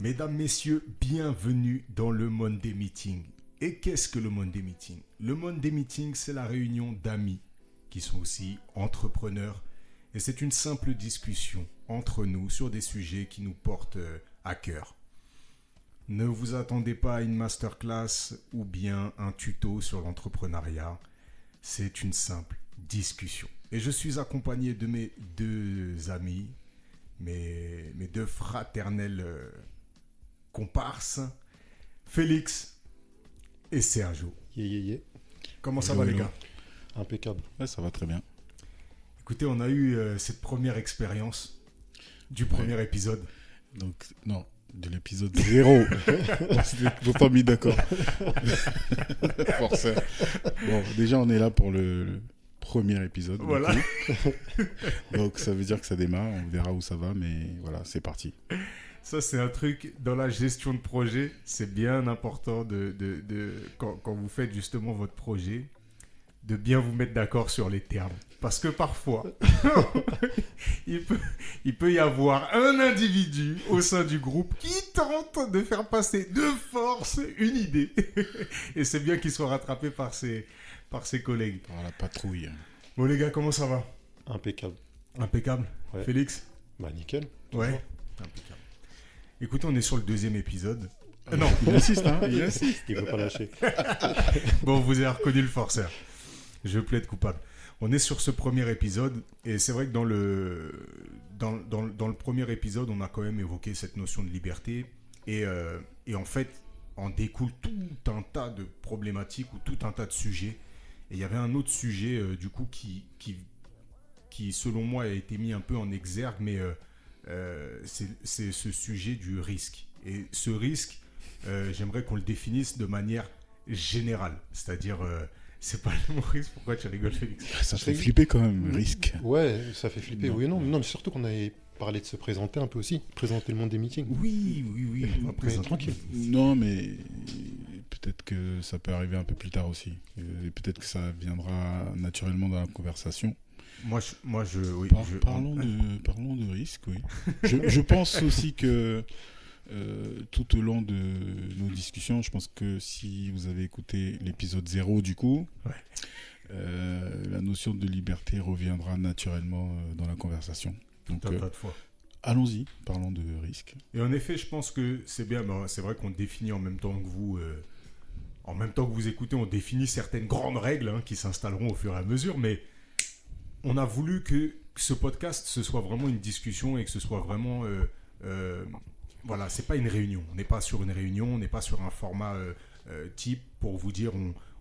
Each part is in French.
Mesdames, messieurs, bienvenue dans le Monday Meeting. Et qu'est-ce que le Monday Meeting? Le Monday Meeting, c'est la réunion d'amis qui sont aussi entrepreneurs. Et c'est une simple discussion entre nous sur des sujets qui nous portent à cœur. Ne vous attendez pas à une masterclass ou bien un tuto sur l'entrepreneuriat. C'est une simple discussion. Et je suis accompagné de mes deux amis, mes deux fraternels comparses, Félix et Sergio. Yeah. Comment ça va les gars? Impeccable. Ouais, ça va très bien. Écoutez, on a eu cette première expérience du premier épisode. Donc, non, de l'épisode 0. On s'est pas mis d'accord. Forcément. Bon, déjà, on est là pour le premier épisode. Voilà. Donc, ça veut dire que ça démarre. On verra où ça va, mais voilà, c'est parti. Ça, c'est un truc dans la gestion de projet. C'est bien important quand vous faites justement votre projet, de bien vous mettre d'accord sur les termes. Parce que parfois, il peut y avoir un individu au sein du groupe qui tente de faire passer de force une idée. Et c'est bien qu'il soit rattrapé par ses collègues. Par la patrouille. Bon les gars, comment ça va? Impeccable. Impeccable. Ouais. Félix? Bah nickel. Ouais. Impeccable. Écoutez, on est sur le deuxième épisode. Non. Il insiste, hein. Il insiste. Il veut pas lâcher. Bon, vous avez reconnu le forceur. Je plaide coupable. On est sur ce premier épisode et c'est vrai que dans le premier épisode, on a quand même évoqué cette notion de liberté et en fait, en découle tout un tas de problématiques ou tout un tas de sujets. Et il y avait un autre sujet du coup qui selon moi a été mis un peu en exergue, mais c'est ce sujet du risque. Et ce risque, j'aimerais qu'on le définisse de manière générale, c'est-à-dire c'est pas le mot risque. Pourquoi tu rigoles, Félix? Ça fait flipper quand même, risque. Ouais, ça fait flipper. Non. Oui et non. Non, mais surtout qu'on avait parlé de se présenter un peu aussi. Présenter le monde des meetings. Oui. On va présenter. Tranquille. Non, mais peut-être que ça peut arriver un peu plus tard aussi. Et peut-être que ça viendra naturellement dans la conversation. Oui. Parlons de risque, oui. Je pense aussi que tout au long de nos discussions, je pense que si vous avez écouté l'épisode 0 du coup, la notion de liberté reviendra naturellement dans la conversation. Donc, Tout un tas de fois. allons-y, parlons de risque. Et en effet, je pense que c'est bien. C'est vrai qu'on définit en même temps que vous. En même temps que vous écoutez, on définit certaines grandes règles qui s'installeront au fur et à mesure, mais on a voulu que ce podcast, ce soit vraiment une discussion et que ce soit vraiment... voilà, c'est pas une réunion. On n'est pas sur une réunion, on n'est pas sur un format type pour vous dire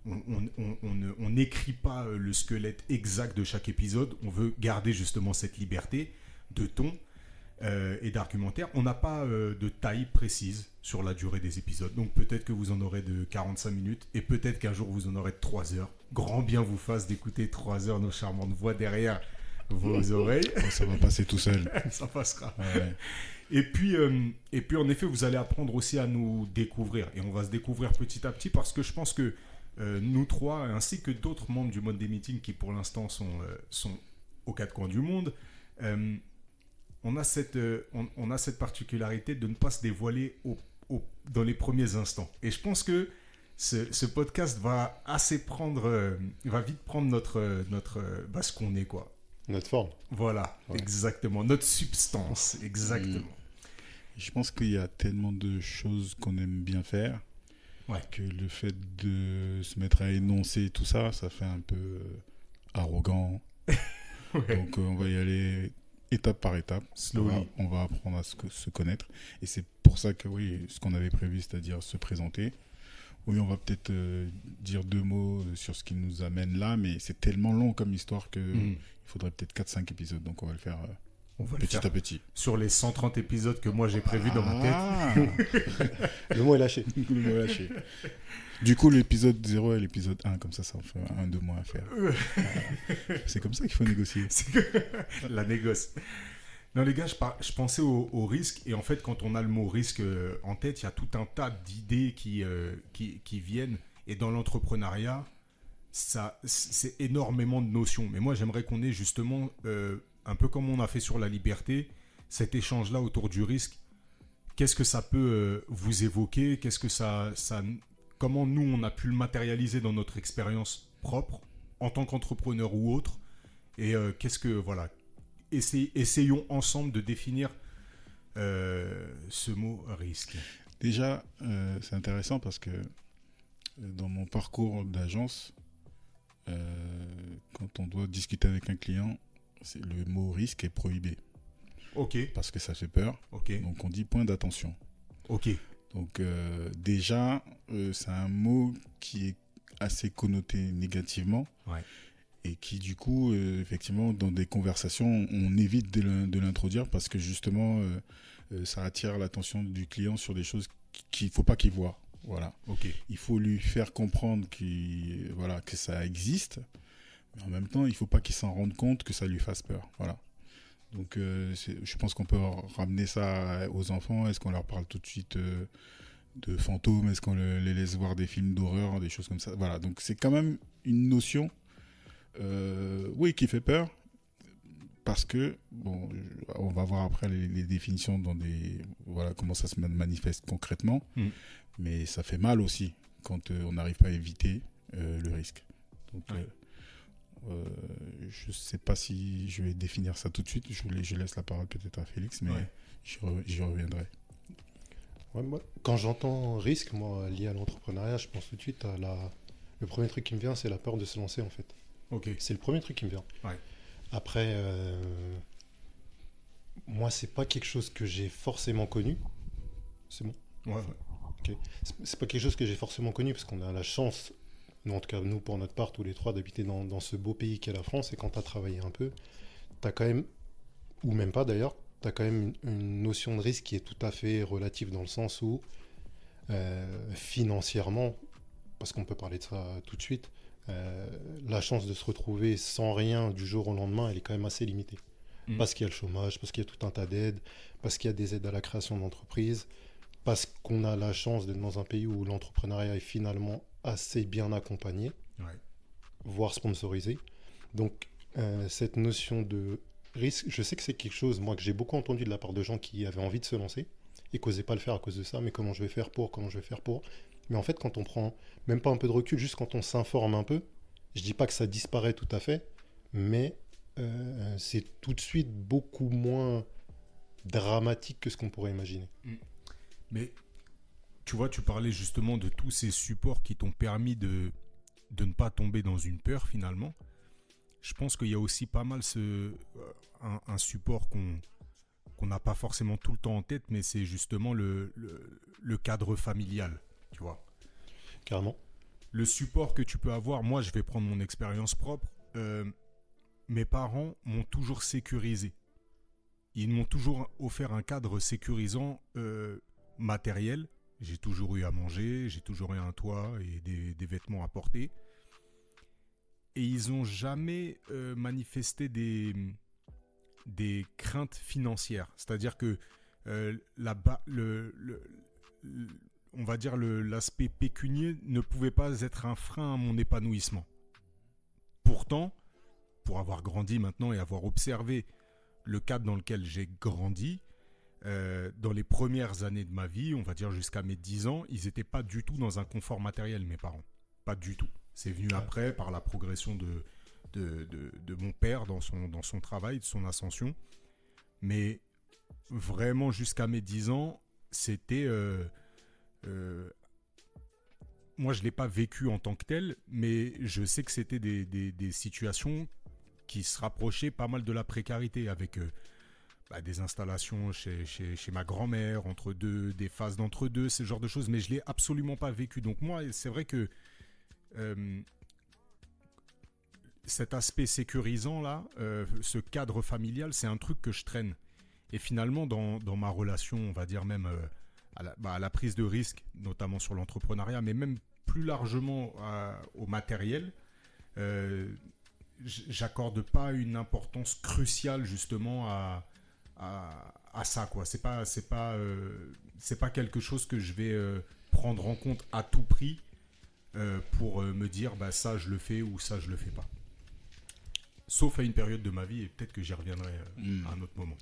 on n'écrit pas le squelette exact de chaque épisode. On veut garder justement cette liberté de ton et d'argumentaire. On n'a pas de taille précise sur la durée des épisodes. Donc peut-être que vous en aurez de 45 minutes et peut-être qu'un jour vous en aurez de 3 heures. Grand bien vous fasse d'écouter 3 heures nos charmantes voix derrière vos oreilles. Ça va passer tout seul. Ça passera. Ouais. Et puis, en effet, vous allez apprendre aussi à nous découvrir. Et on va se découvrir petit à petit parce que je pense que nous trois, ainsi que d'autres membres du Monday Meeting qui pour l'instant sont aux quatre coins du monde, on a cette particularité de ne pas se dévoiler dans les premiers instants. Et je pense que ce podcast va vite prendre notre ce qu'on est, quoi. Notre forme. Voilà, ouais. Exactement. Notre substance, exactement. Je pense qu'il y a tellement de choses qu'on aime bien faire que le fait de se mettre à énoncer tout ça, ça fait un peu arrogant. Ouais. Donc on va y aller étape par étape. On va apprendre à se connaître. Et c'est pour ça que oui, ce qu'on avait prévu, c'est-à-dire se présenter. Oui, on va peut-être dire 2 mots sur ce qui nous amène là, mais c'est tellement long comme histoire qu'il faudrait peut-être 4-5 épisodes. Donc on va le faire petit à petit. Sur les 130 épisodes que moi j'ai prévus dans ma tête. Le mot est lâché. Du coup, l'épisode 0 et l'épisode 1, comme ça en fait 1-2 mois à faire. C'est comme ça qu'il faut négocier. La négoce. Non les gars, je pensais au risque et en fait quand on a le mot risque en tête, il y a tout un tas d'idées qui viennent et dans l'entrepreneuriat, c'est énormément de notions. Mais moi j'aimerais qu'on ait justement, un peu comme on a fait sur la liberté, cet échange-là autour du risque. qu'est-ce que ça peut vous évoquer? Qu'est-ce que comment nous, on a pu le matérialiser dans notre expérience propre, en tant qu'entrepreneur ou autre? Et voilà, essayons ensemble de définir ce mot risque. Déjà, c'est intéressant parce que dans mon parcours d'agence, quand on doit discuter avec un client, le mot risque est prohibé. Ok. Parce que ça fait peur. Ok. Donc on dit point d'attention. Ok. Donc déjà, c'est un mot qui est assez connoté négativement. Ouais. Et qui du coup, effectivement, dans des conversations, on évite de l'introduire parce que justement, ça attire l'attention du client sur des choses qu'il ne faut pas qu'il voit. Voilà. Okay. Il faut lui faire comprendre que ça existe, mais en même temps, il ne faut pas qu'il s'en rende compte que ça lui fasse peur. Voilà. Donc, je pense qu'on peut ramener ça aux enfants. Est-ce qu'on leur parle tout de suite de fantômes? Est-ce qu'on les laisse voir des films d'horreur, des choses comme ça? Voilà. Donc, c'est quand même une notion, qui fait peur. Parce que, on va voir après les définitions comment ça se manifeste concrètement. Mais ça fait mal aussi quand on n'arrive pas à éviter le risque. Donc, je ne sais pas si je vais définir ça tout de suite. Je laisse la parole peut-être à Félix, mais j'y reviendrai. Ouais, quand j'entends risque, lié à l'entrepreneuriat, je pense tout de suite le premier truc qui me vient, c'est la peur de se lancer en fait. Okay. C'est le premier truc qui me vient. Ouais. Après, moi, c'est pas quelque chose que j'ai forcément connu. C'est bon? Ouais. Okay. C'est pas quelque chose que j'ai forcément connu parce qu'on a la chance, en tout cas nous pour notre part, tous les trois, d'habiter dans ce beau pays qu'est la France. Et quand tu as travaillé un peu, tu as quand même, ou même pas d'ailleurs, tu as quand même une notion de risque qui est tout à fait relative dans le sens où financièrement, parce qu'on peut parler de ça tout de suite, la chance de se retrouver sans rien du jour au lendemain, elle est quand même assez limitée. Parce qu'il y a le chômage, parce qu'il y a tout un tas d'aides, parce qu'il y a des aides à la création d'entreprises, parce qu'on a la chance d'être dans un pays où l'entrepreneuriat est finalement assez bien accompagné, voire sponsorisé. Donc, cette notion de risque, je sais que c'est quelque chose, moi, que j'ai beaucoup entendu de la part de gens qui avaient envie de se lancer et qui n'osaient pas le faire à cause de ça, mais comment je vais faire pour. Mais en fait, quand on prend même pas un peu de recul, juste quand on s'informe un peu, je dis pas que ça disparaît tout à fait, mais c'est tout de suite beaucoup moins dramatique que ce qu'on pourrait imaginer. Mais tu vois, tu parlais justement de tous ces supports qui t'ont permis de ne pas tomber dans une peur finalement. Je pense qu'il y a aussi pas mal un support qu'on n'a pas forcément tout le temps en tête, mais c'est justement le cadre familial, tu vois. Carrément. Le support que tu peux avoir, moi je vais prendre mon expérience propre, mes parents m'ont toujours sécurisé. Ils m'ont toujours offert un cadre sécurisant matériel. J'ai toujours eu à manger, j'ai toujours eu un toit et des vêtements à porter. Et ils n'ont jamais manifesté des craintes financières. C'est-à-dire que on va dire l'aspect pécunier ne pouvait pas être un frein à mon épanouissement. Pourtant, pour avoir grandi maintenant et avoir observé le cadre dans lequel j'ai grandi, dans les premières années de ma vie, on va dire jusqu'à mes 10 ans, ils n'étaient pas du tout dans un confort matériel, mes parents. Pas du tout. C'est venu après, par la progression de mon père dans son travail, de son ascension. Mais vraiment, jusqu'à mes 10 ans, c'était... moi, je ne l'ai pas vécu en tant que tel, mais je sais que c'était des situations qui se rapprochaient pas mal de la précarité, avec des installations chez ma grand-mère, des phases d'entre-deux, ce genre de choses, mais je ne l'ai absolument pas vécu. Donc moi, c'est vrai que cet aspect sécurisant là, ce cadre familial, c'est un truc que je traîne. Et finalement, dans ma relation, on va dire même à la prise de risque, notamment sur l'entrepreneuriat, mais même plus largement au matériel, j'accorde pas une importance cruciale justement à ça, quoi. C'est pas quelque chose que je vais prendre en compte à tout prix pour me dire ça je le fais ou ça je le fais pas. Sauf à une période de ma vie, et peut-être que j'y reviendrai à un autre moment.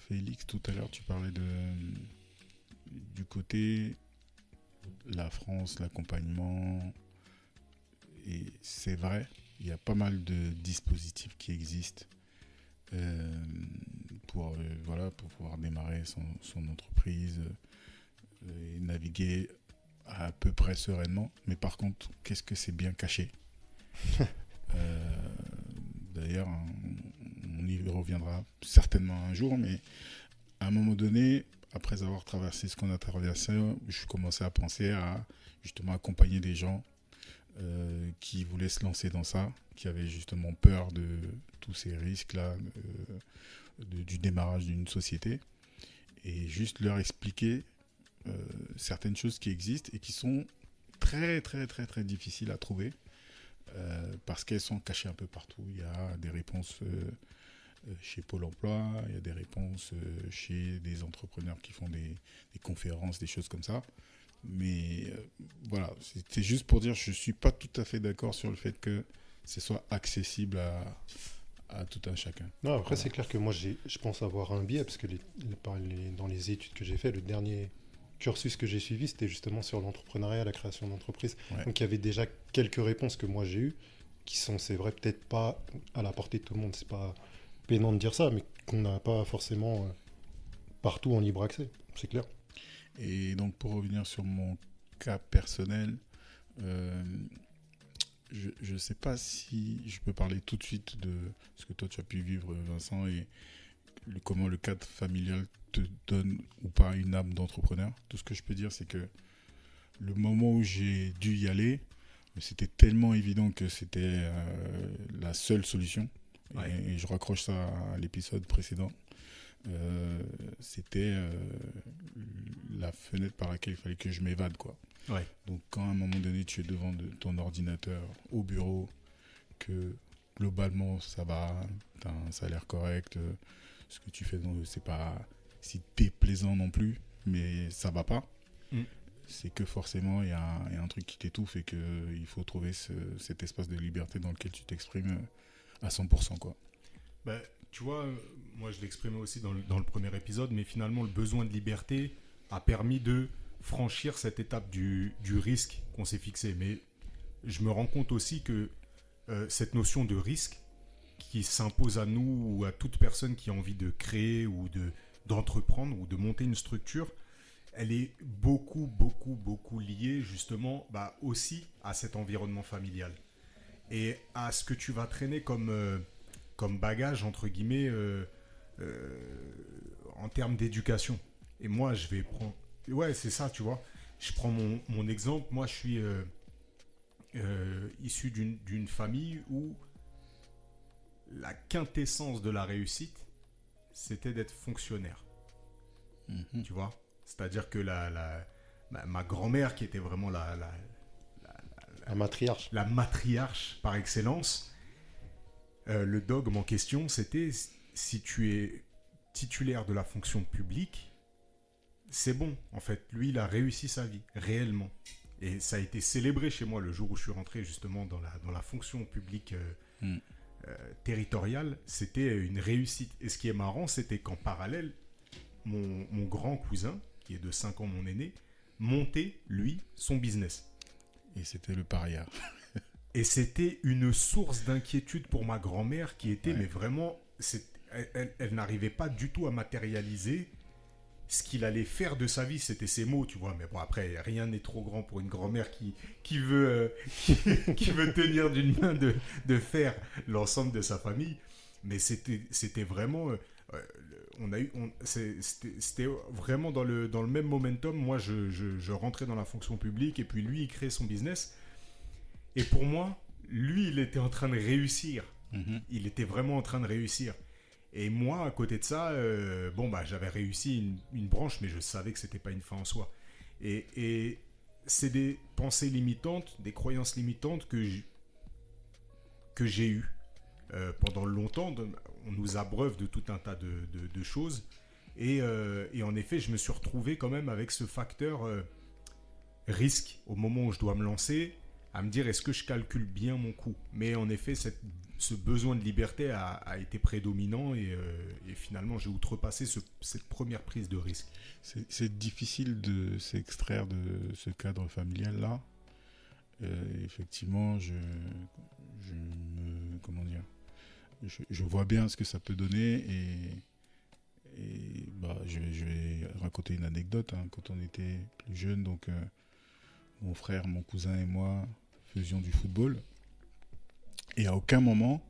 Félix, tout à l'heure, tu parlais du côté la France, l'accompagnement. Et c'est vrai, il y a pas mal de dispositifs qui existent pour pouvoir démarrer son entreprise et naviguer à peu près sereinement. Mais par contre, qu'est-ce que c'est bien caché? D'ailleurs, on y reviendra certainement un jour, mais à un moment donné, après avoir traversé ce qu'on a traversé, je commençais à penser à justement accompagner des gens qui voulaient se lancer dans ça, qui avaient justement peur de tous ces risques-là, du démarrage d'une société, et juste leur expliquer certaines choses qui existent et qui sont très très très très difficiles à trouver parce qu'elles sont cachées un peu partout. Il y a des réponses chez Pôle emploi, il y a des réponses chez des entrepreneurs qui font des conférences, des choses comme ça. Mais voilà, c'était juste pour dire, je ne suis pas tout à fait d'accord sur le fait que ce soit accessible à tout un chacun. Non, après, c'est clair que moi, je pense avoir un biais, parce que dans les études que j'ai fait, le dernier cursus que j'ai suivi, c'était justement sur l'entrepreneuriat, la création d'entreprise. Ouais. Donc, il y avait déjà quelques réponses que moi, j'ai eues, qui sont, c'est vrai, peut-être pas à la portée de tout le monde. C'est pas pénant de dire ça, mais qu'on n'a pas forcément partout en libre accès, c'est clair. Et donc, pour revenir sur mon cas personnel, je ne sais pas si je peux parler tout de suite de ce que toi tu as pu vivre, Vincent, et comment le cadre familial te donne ou pas une âme d'entrepreneur. Tout ce que je peux dire, c'est que le moment où j'ai dû y aller, c'était tellement évident que c'était la seule solution. Ouais. Et je raccroche ça à l'épisode précédent. C'était la fenêtre par laquelle il fallait que je m'évade, quoi. Ouais. Donc quand à un moment donné tu es devant ton ordinateur au bureau, que globalement ça va, tu as un salaire correct, ce que tu fais, c'est pas si déplaisant non plus, mais ça va pas. C'est que forcément il y a un truc qui t'étouffe et qu'il faut trouver cet espace de liberté dans lequel tu t'exprimes à 100%, quoi. Bah, tu vois, moi je l'exprimais aussi dans le premier épisode, mais finalement le besoin de liberté a permis de franchir cette étape du risque qu'on s'est fixé. Mais je me rends compte aussi que cette notion de risque qui s'impose à nous ou à toute personne qui a envie de créer ou d'entreprendre ou de monter une structure, elle est beaucoup liée justement aussi à cet environnement familial et à ce que tu vas traîner comme bagage, entre guillemets, en termes d'éducation. Et moi, je vais prendre... Ouais, c'est ça, tu vois. Je prends mon exemple. Moi, je suis issu d'une famille où la quintessence de la réussite, c'était d'être fonctionnaire. Mm-hmm. Tu vois ? C'est-à-dire que ma grand-mère, qui était vraiment la matriarche. La matriarche par excellence, le dogme en question, c'était si tu es titulaire de la fonction publique, c'est bon. En fait, lui, il a réussi sa vie, réellement. Et ça a été célébré chez moi le jour où je suis rentré justement dans la fonction publique territoriale. C'était une réussite. Et ce qui est marrant, c'était qu'en parallèle, mon grand cousin, qui est de 5 ans mon aîné, montait, lui, son business. Et c'était le paria. Et c'était une source d'inquiétude pour ma grand-mère qui était, mais vraiment, elle n'arrivait pas du tout à matérialiser ce qu'il allait faire de sa vie. C'était ses mots, tu vois. Mais bon, après, rien n'est trop grand pour une grand-mère qui veut tenir d'une main de fer l'ensemble de sa famille. Mais c'était vraiment... c'était vraiment dans le même momentum. Moi, je rentrais dans la fonction publique et puis lui, il créait son business. Et pour moi, lui, il était en train de réussir. Mm-hmm. Il était vraiment en train de réussir. Et moi, à côté de ça, j'avais réussi une branche, mais je savais que c'était pas une fin en soi. Et c'est des pensées limitantes, des croyances limitantes que j'ai eues pendant longtemps. On nous abreuve de tout un tas de choses. Et en effet, je me suis retrouvé quand même avec ce facteur risque au moment où je dois me lancer, à me dire est-ce que je calcule bien mon coût. Mais en effet, ce besoin de liberté a été prédominant et finalement j'ai outrepassé cette première prise de risque. C'est difficile de s'extraire de ce cadre familial-là. Effectivement, je vois bien ce que ça peut donner et je vais raconter une anecdote. Quand on était plus jeunes, donc mon frère, mon cousin et moi faisions du football et à aucun moment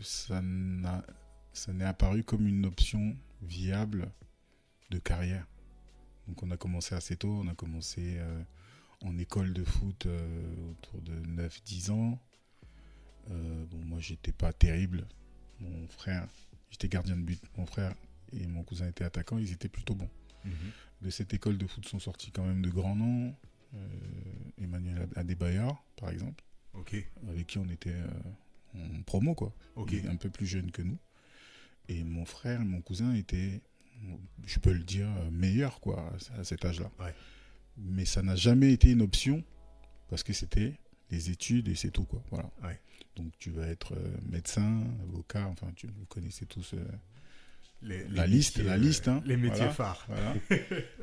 ça n'est apparu comme une option viable de carrière. Donc on a commencé assez tôt, on a commencé en école de foot autour de 9-10 ans. Moi j'étais pas terrible. Mon frère, j'étais gardien de but. Mon frère et mon cousin étaient attaquants, ils étaient plutôt bons. De cette école de foot sont sortis quand même de grands noms. Emmanuel Adebayor, par exemple, avec qui on était en promo, quoi. Il est un peu plus jeune que nous. Et mon frère et mon cousin étaient, je peux le dire, meilleurs, quoi, à cet âge-là. Ouais. Mais ça n'a jamais été une option parce que c'était les études et c'est tout, quoi. Voilà. Ouais. Donc tu vas être médecin, avocat, enfin vous connaissez tous la liste. Les métiers phares. Voilà.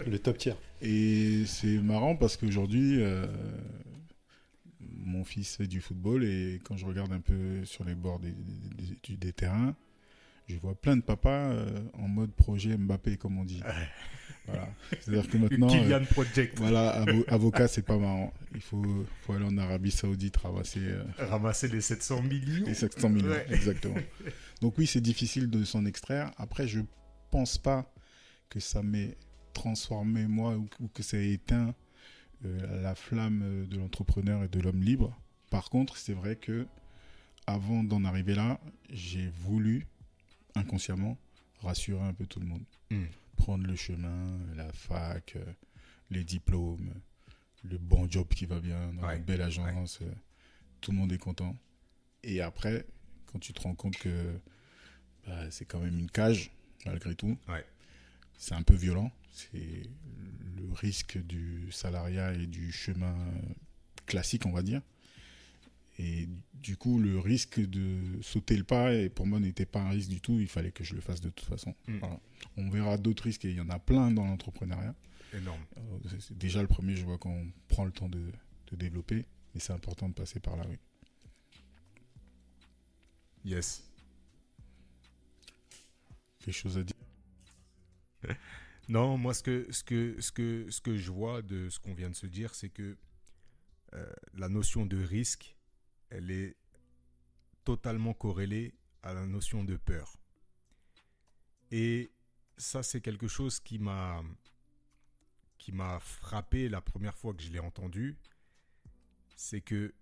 Le top tier. Et c'est marrant parce qu'aujourd'hui, mon fils fait du football et quand je regarde un peu sur les bords des terrains, je vois plein de papas en mode projet Mbappé, comme on dit. Voilà. C'est-à-dire que maintenant, Kylian Project. Voilà, avocat, c'est pas marrant. Il faut aller en Arabie Saoudite ramasser les 700 millions. Les 700 millions, ouais. Exactement. Donc oui, c'est difficile de s'en extraire. Après, je pense pas que ça m'ait transformé moi ou que ça ait éteint la flamme de l'entrepreneur et de l'homme libre. Par contre, c'est vrai que avant d'en arriver là, j'ai voulu inconsciemment rassurer un peu tout le monde. Prendre le chemin, la fac, les diplômes, le bon job qui va bien, dans une belle agence, tout le monde est content. Et après, quand tu te rends compte que c'est quand même une cage, malgré tout, c'est un peu violent. C'est le risque du salariat et du chemin classique, on va dire. Et du coup, le risque de sauter le pas, et pour moi, n'était pas un risque du tout. Il fallait que je le fasse de toute façon. Voilà. On verra d'autres risques, et il y en a plein dans l'entrepreneuriat. Énorme. C'est déjà le premier, je vois qu'on prend le temps de développer, mais c'est important de passer par là, oui. Yes. Quelque chose à dire? Non, moi, ce que je vois de ce qu'on vient de se dire, c'est que la notion de risque, elle est totalement corrélée à la notion de peur. Et ça, c'est quelque chose qui m'a frappé la première fois que je l'ai entendu. C'est que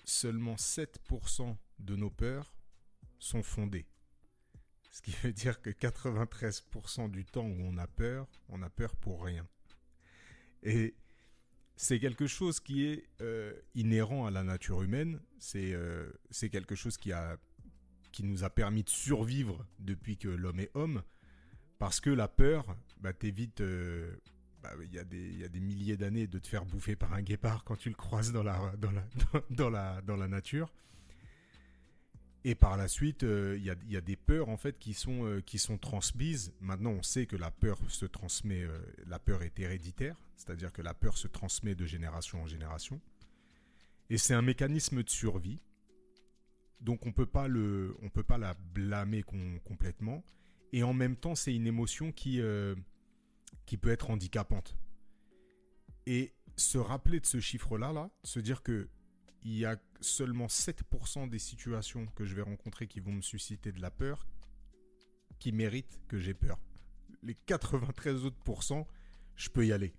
seulement 7% de nos peurs sont fondées. Ce qui veut dire que 93% du temps où on a peur pour rien. Et c'est quelque chose qui est inhérent à la nature humaine. C'est quelque chose qui nous a permis de survivre depuis que l'homme est homme. Parce que la peur t'évite, y a des milliers d'années de te faire bouffer par un guépard quand tu le croises dans la nature. Et par la suite, y a des peurs en fait qui sont transmises. Maintenant, on sait que la peur se transmet, la peur est héréditaire, c'est-à-dire que la peur se transmet de génération en génération. Et c'est un mécanisme de survie. Donc on peut pas la blâmer complètement. Et en même temps, c'est une émotion qui peut être handicapante. Et se rappeler de ce chiffre-là, se dire que il y a seulement 7% des situations que je vais rencontrer qui vont me susciter de la peur qui méritent que j'ai peur. Les 93 autres %, je peux y aller.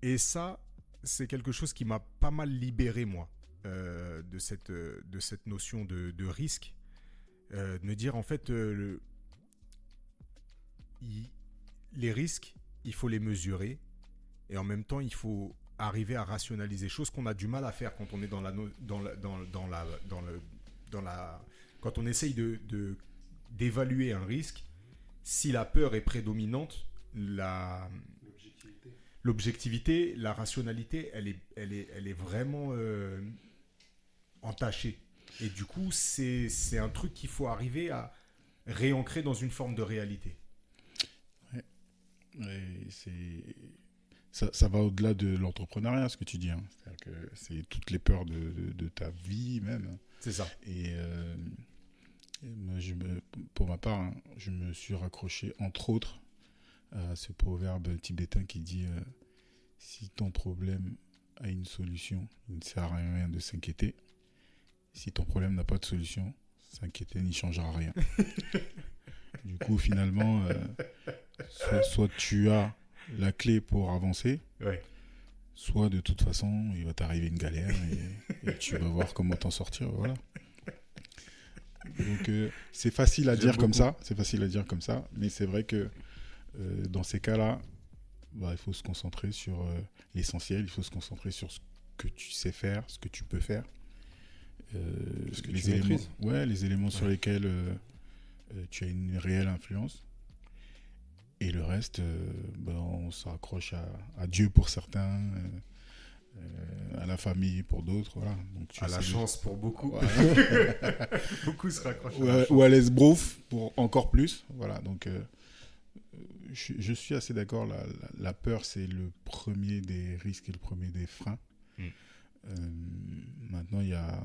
Et ça, c'est quelque chose qui m'a pas mal libéré, moi, de cette notion de risque. De me dire, en fait, les risques, il faut les mesurer. Et en même temps, il faut arriver à rationaliser, chose qu'on a du mal à faire quand on est quand on essaye d'évaluer un risque. Si la peur est prédominante, l'objectivité, la rationalité, elle est vraiment entachée. Et du coup, c'est un truc qu'il faut arriver à réancrer dans une forme de réalité. Ouais, ça va au-delà de l'entrepreneuriat, ce que tu dis. Hein. C'est-à-dire que c'est toutes les peurs de ta vie même. C'est ça. Et moi, pour ma part, hein, je me suis raccroché entre autres à ce proverbe tibétain qui dit si ton problème a une solution, il ne sert à rien de s'inquiéter. Si ton problème n'a pas de solution, s'inquiéter n'y changera rien. Du coup, finalement, soit tu as la clé pour avancer, soit de toute façon, il va t'arriver une galère et tu vas voir comment t'en sortir. Voilà. Donc, c'est facile à dire comme ça. C'est facile à dire comme ça, mais c'est vrai que dans ces cas-là, il faut se concentrer sur l'essentiel. Il faut se concentrer sur ce que tu sais faire, ce que tu peux faire. Ce que les éléments sur lesquels tu as une réelle influence. Et le reste, on se raccroche à Dieu pour certains, à la famille pour d'autres. Voilà. Donc, à la chance pour beaucoup. Voilà. Beaucoup se raccrochent à la chance. Ou à l'esbrouf pour encore plus. Voilà. Donc, je suis assez d'accord. La peur, c'est le premier des risques et le premier des freins. Maintenant, il y a,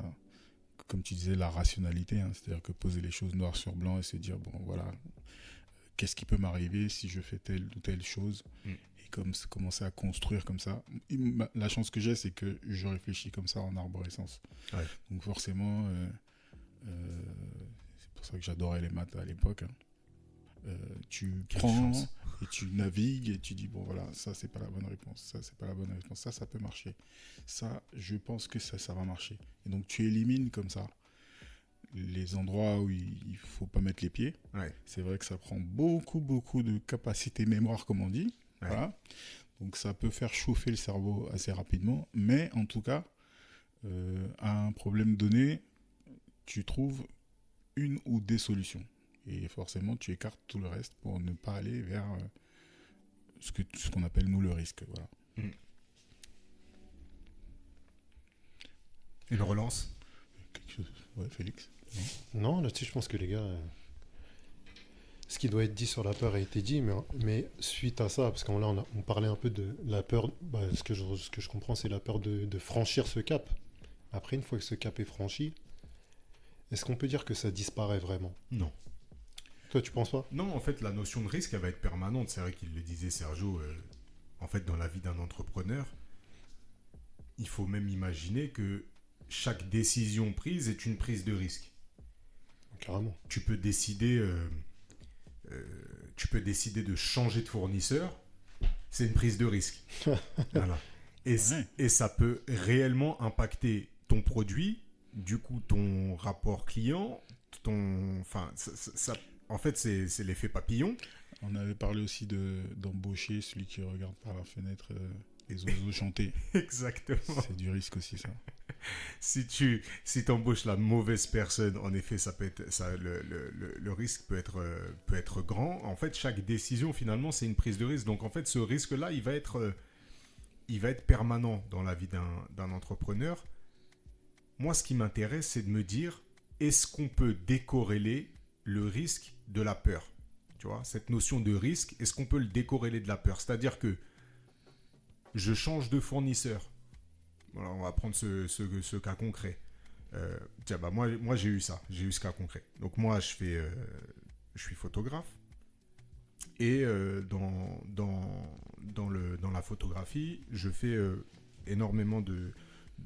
comme tu disais, la rationalité. Hein, c'est-à-dire que poser les choses noir sur blanc et se dire, bon, voilà, qu'est-ce qui peut m'arriver si je fais telle ou telle chose et commencer à construire comme ça. La chance que j'ai, c'est que je réfléchis comme ça en arborescence. Ouais. Donc forcément, c'est pour ça que j'adorais les maths à l'époque. Hein. Tu prends et tu navigues et tu dis, bon voilà, ça c'est pas la bonne réponse, ça c'est pas la bonne réponse, ça peut marcher. Ça, je pense que ça va marcher. Et donc tu élimines comme ça les endroits où il faut pas mettre les pieds. Ouais. C'est vrai que ça prend beaucoup de capacité mémoire, comme on dit. Ouais. Voilà. Donc ça peut faire chauffer le cerveau assez rapidement, mais en tout cas, à un problème donné, tu trouves une ou des solutions. Et forcément, tu écartes tout le reste pour ne pas aller vers ce qu'on appelle, nous, le risque. Voilà. Une relance ? Quelque chose. Ouais, Félix ? Non, là-dessus, je pense que les gars, ce qui doit être dit sur la peur a été dit, mais suite à ça, parce qu'on là, on parlait un peu de la peur, ce que je comprends, c'est la peur de franchir ce cap. Après, une fois que ce cap est franchi, est-ce qu'on peut dire que ça disparaît vraiment ? Non. Toi, tu penses pas ? Non, en fait, la notion de risque, elle va être permanente. C'est vrai qu'il le disait, Sergio. En fait, dans la vie d'un entrepreneur, il faut même imaginer que chaque décision prise est une prise de risque. Carrément. Tu peux décider de changer de fournisseur. C'est une prise de risque. Voilà. Et ça peut réellement impacter ton produit, du coup, ton rapport client, en fait, c'est l'effet papillon. On avait parlé aussi d'embaucher celui qui regarde par la fenêtre les oiseaux chanter. Exactement. C'est du risque aussi, ça. Si t'embauches la mauvaise personne, en effet, le risque peut être grand. En fait, chaque décision, finalement, c'est une prise de risque. Donc, en fait, ce risque-là, il va être permanent dans la vie d'un entrepreneur. Moi, ce qui m'intéresse, c'est de me dire, est-ce qu'on peut décorréler le risque de la peur ? Tu vois, cette notion de risque, est-ce qu'on peut le décorréler de la peur ? C'est-à-dire que je change de fournisseur. Voilà, on va prendre ce cas concret. Moi, j'ai eu ça. J'ai eu ce cas concret. Donc, moi, je suis photographe. Et dans la photographie, je fais énormément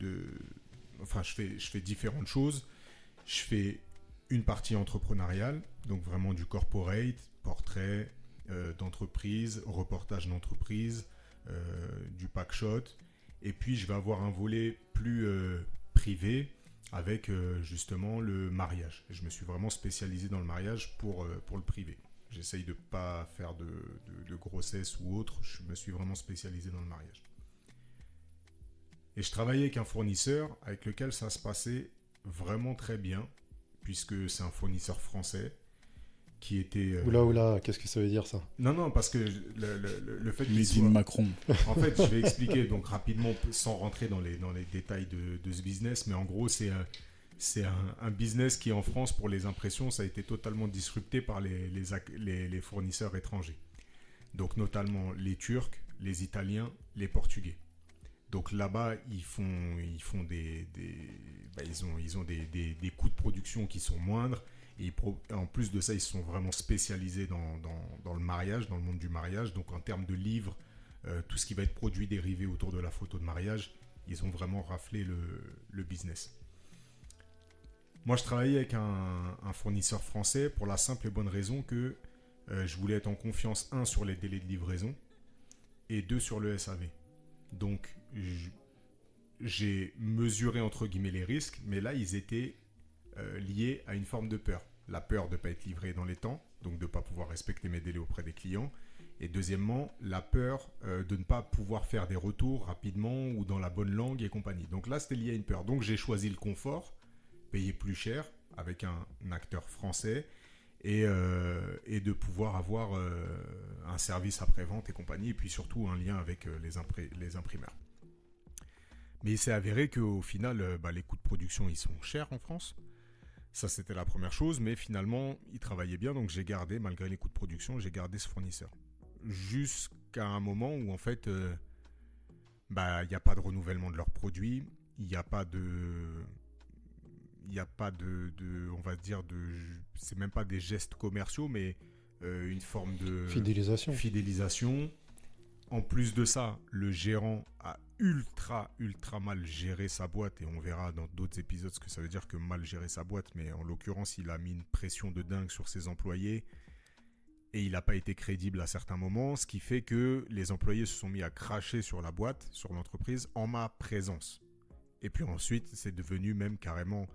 je fais différentes choses. Je fais une partie entrepreneuriale, donc vraiment du corporate, portrait d'entreprise, reportage d'entreprise, du packshot. Et puis, je vais avoir un volet plus privé avec justement le mariage. Je me suis vraiment spécialisé dans le mariage pour le privé. J'essaye de ne pas faire de grossesse ou autre. Je me suis vraiment spécialisé dans le mariage. Et je travaillais avec un fournisseur avec lequel ça se passait vraiment très bien, puisque c'est un fournisseur français. qui était... Oula, qu'est-ce que ça veut dire, ça? Non, parce que le fait qu'il Made soit... in Macron. En fait, je vais expliquer donc rapidement, sans rentrer dans les détails de ce business, mais en gros, c'est un business qui, en France, pour les impressions, ça a été totalement disrupté par les fournisseurs étrangers. Donc, notamment les Turcs, les Italiens, les Portugais. Donc là-bas, ils ont des coûts de production qui sont moindres. Et en plus de ça, ils sont vraiment spécialisés dans le mariage, dans le monde du mariage. Donc en termes de livres, tout ce qui va être produit dérivé autour de la photo de mariage, ils ont vraiment raflé le business. Moi, je travaillais avec un fournisseur français pour la simple et bonne raison que je voulais être en confiance, 1, sur les délais de livraison et 2, sur le SAV. Donc, j'ai mesuré entre guillemets les risques, mais là, ils étaient liés à une forme de peur. La peur de ne pas être livré dans les temps, donc de ne pas pouvoir respecter mes délais auprès des clients. Et deuxièmement, la peur de ne pas pouvoir faire des retours rapidement ou dans la bonne langue et compagnie. Donc là, c'était lié à une peur. Donc j'ai choisi le confort, payer plus cher avec un acteur français et de pouvoir avoir un service après-vente et compagnie, et puis surtout un lien avec les imprimeurs. Mais il s'est avéré qu'au final, les coûts de production, ils sont chers en France. Ça, c'était la première chose, mais finalement, ils travaillaient bien, donc j'ai gardé, malgré les coûts de production, j'ai gardé ce fournisseur. Jusqu'à un moment où, en fait, il n'y a pas de renouvellement de leurs produits, il n'y a pas de, on va dire, c'est même pas des gestes commerciaux, mais une forme de fidélisation. En plus de ça, le gérant a ultra mal géré sa boîte, et on verra dans d'autres épisodes ce que ça veut dire que mal gérer sa boîte, mais en l'occurrence, il a mis une pression de dingue sur ses employés et il n'a pas été crédible à certains moments, ce qui fait que les employés se sont mis à cracher sur la boîte, sur l'entreprise, en ma présence. Et puis ensuite, c'est devenu même carrément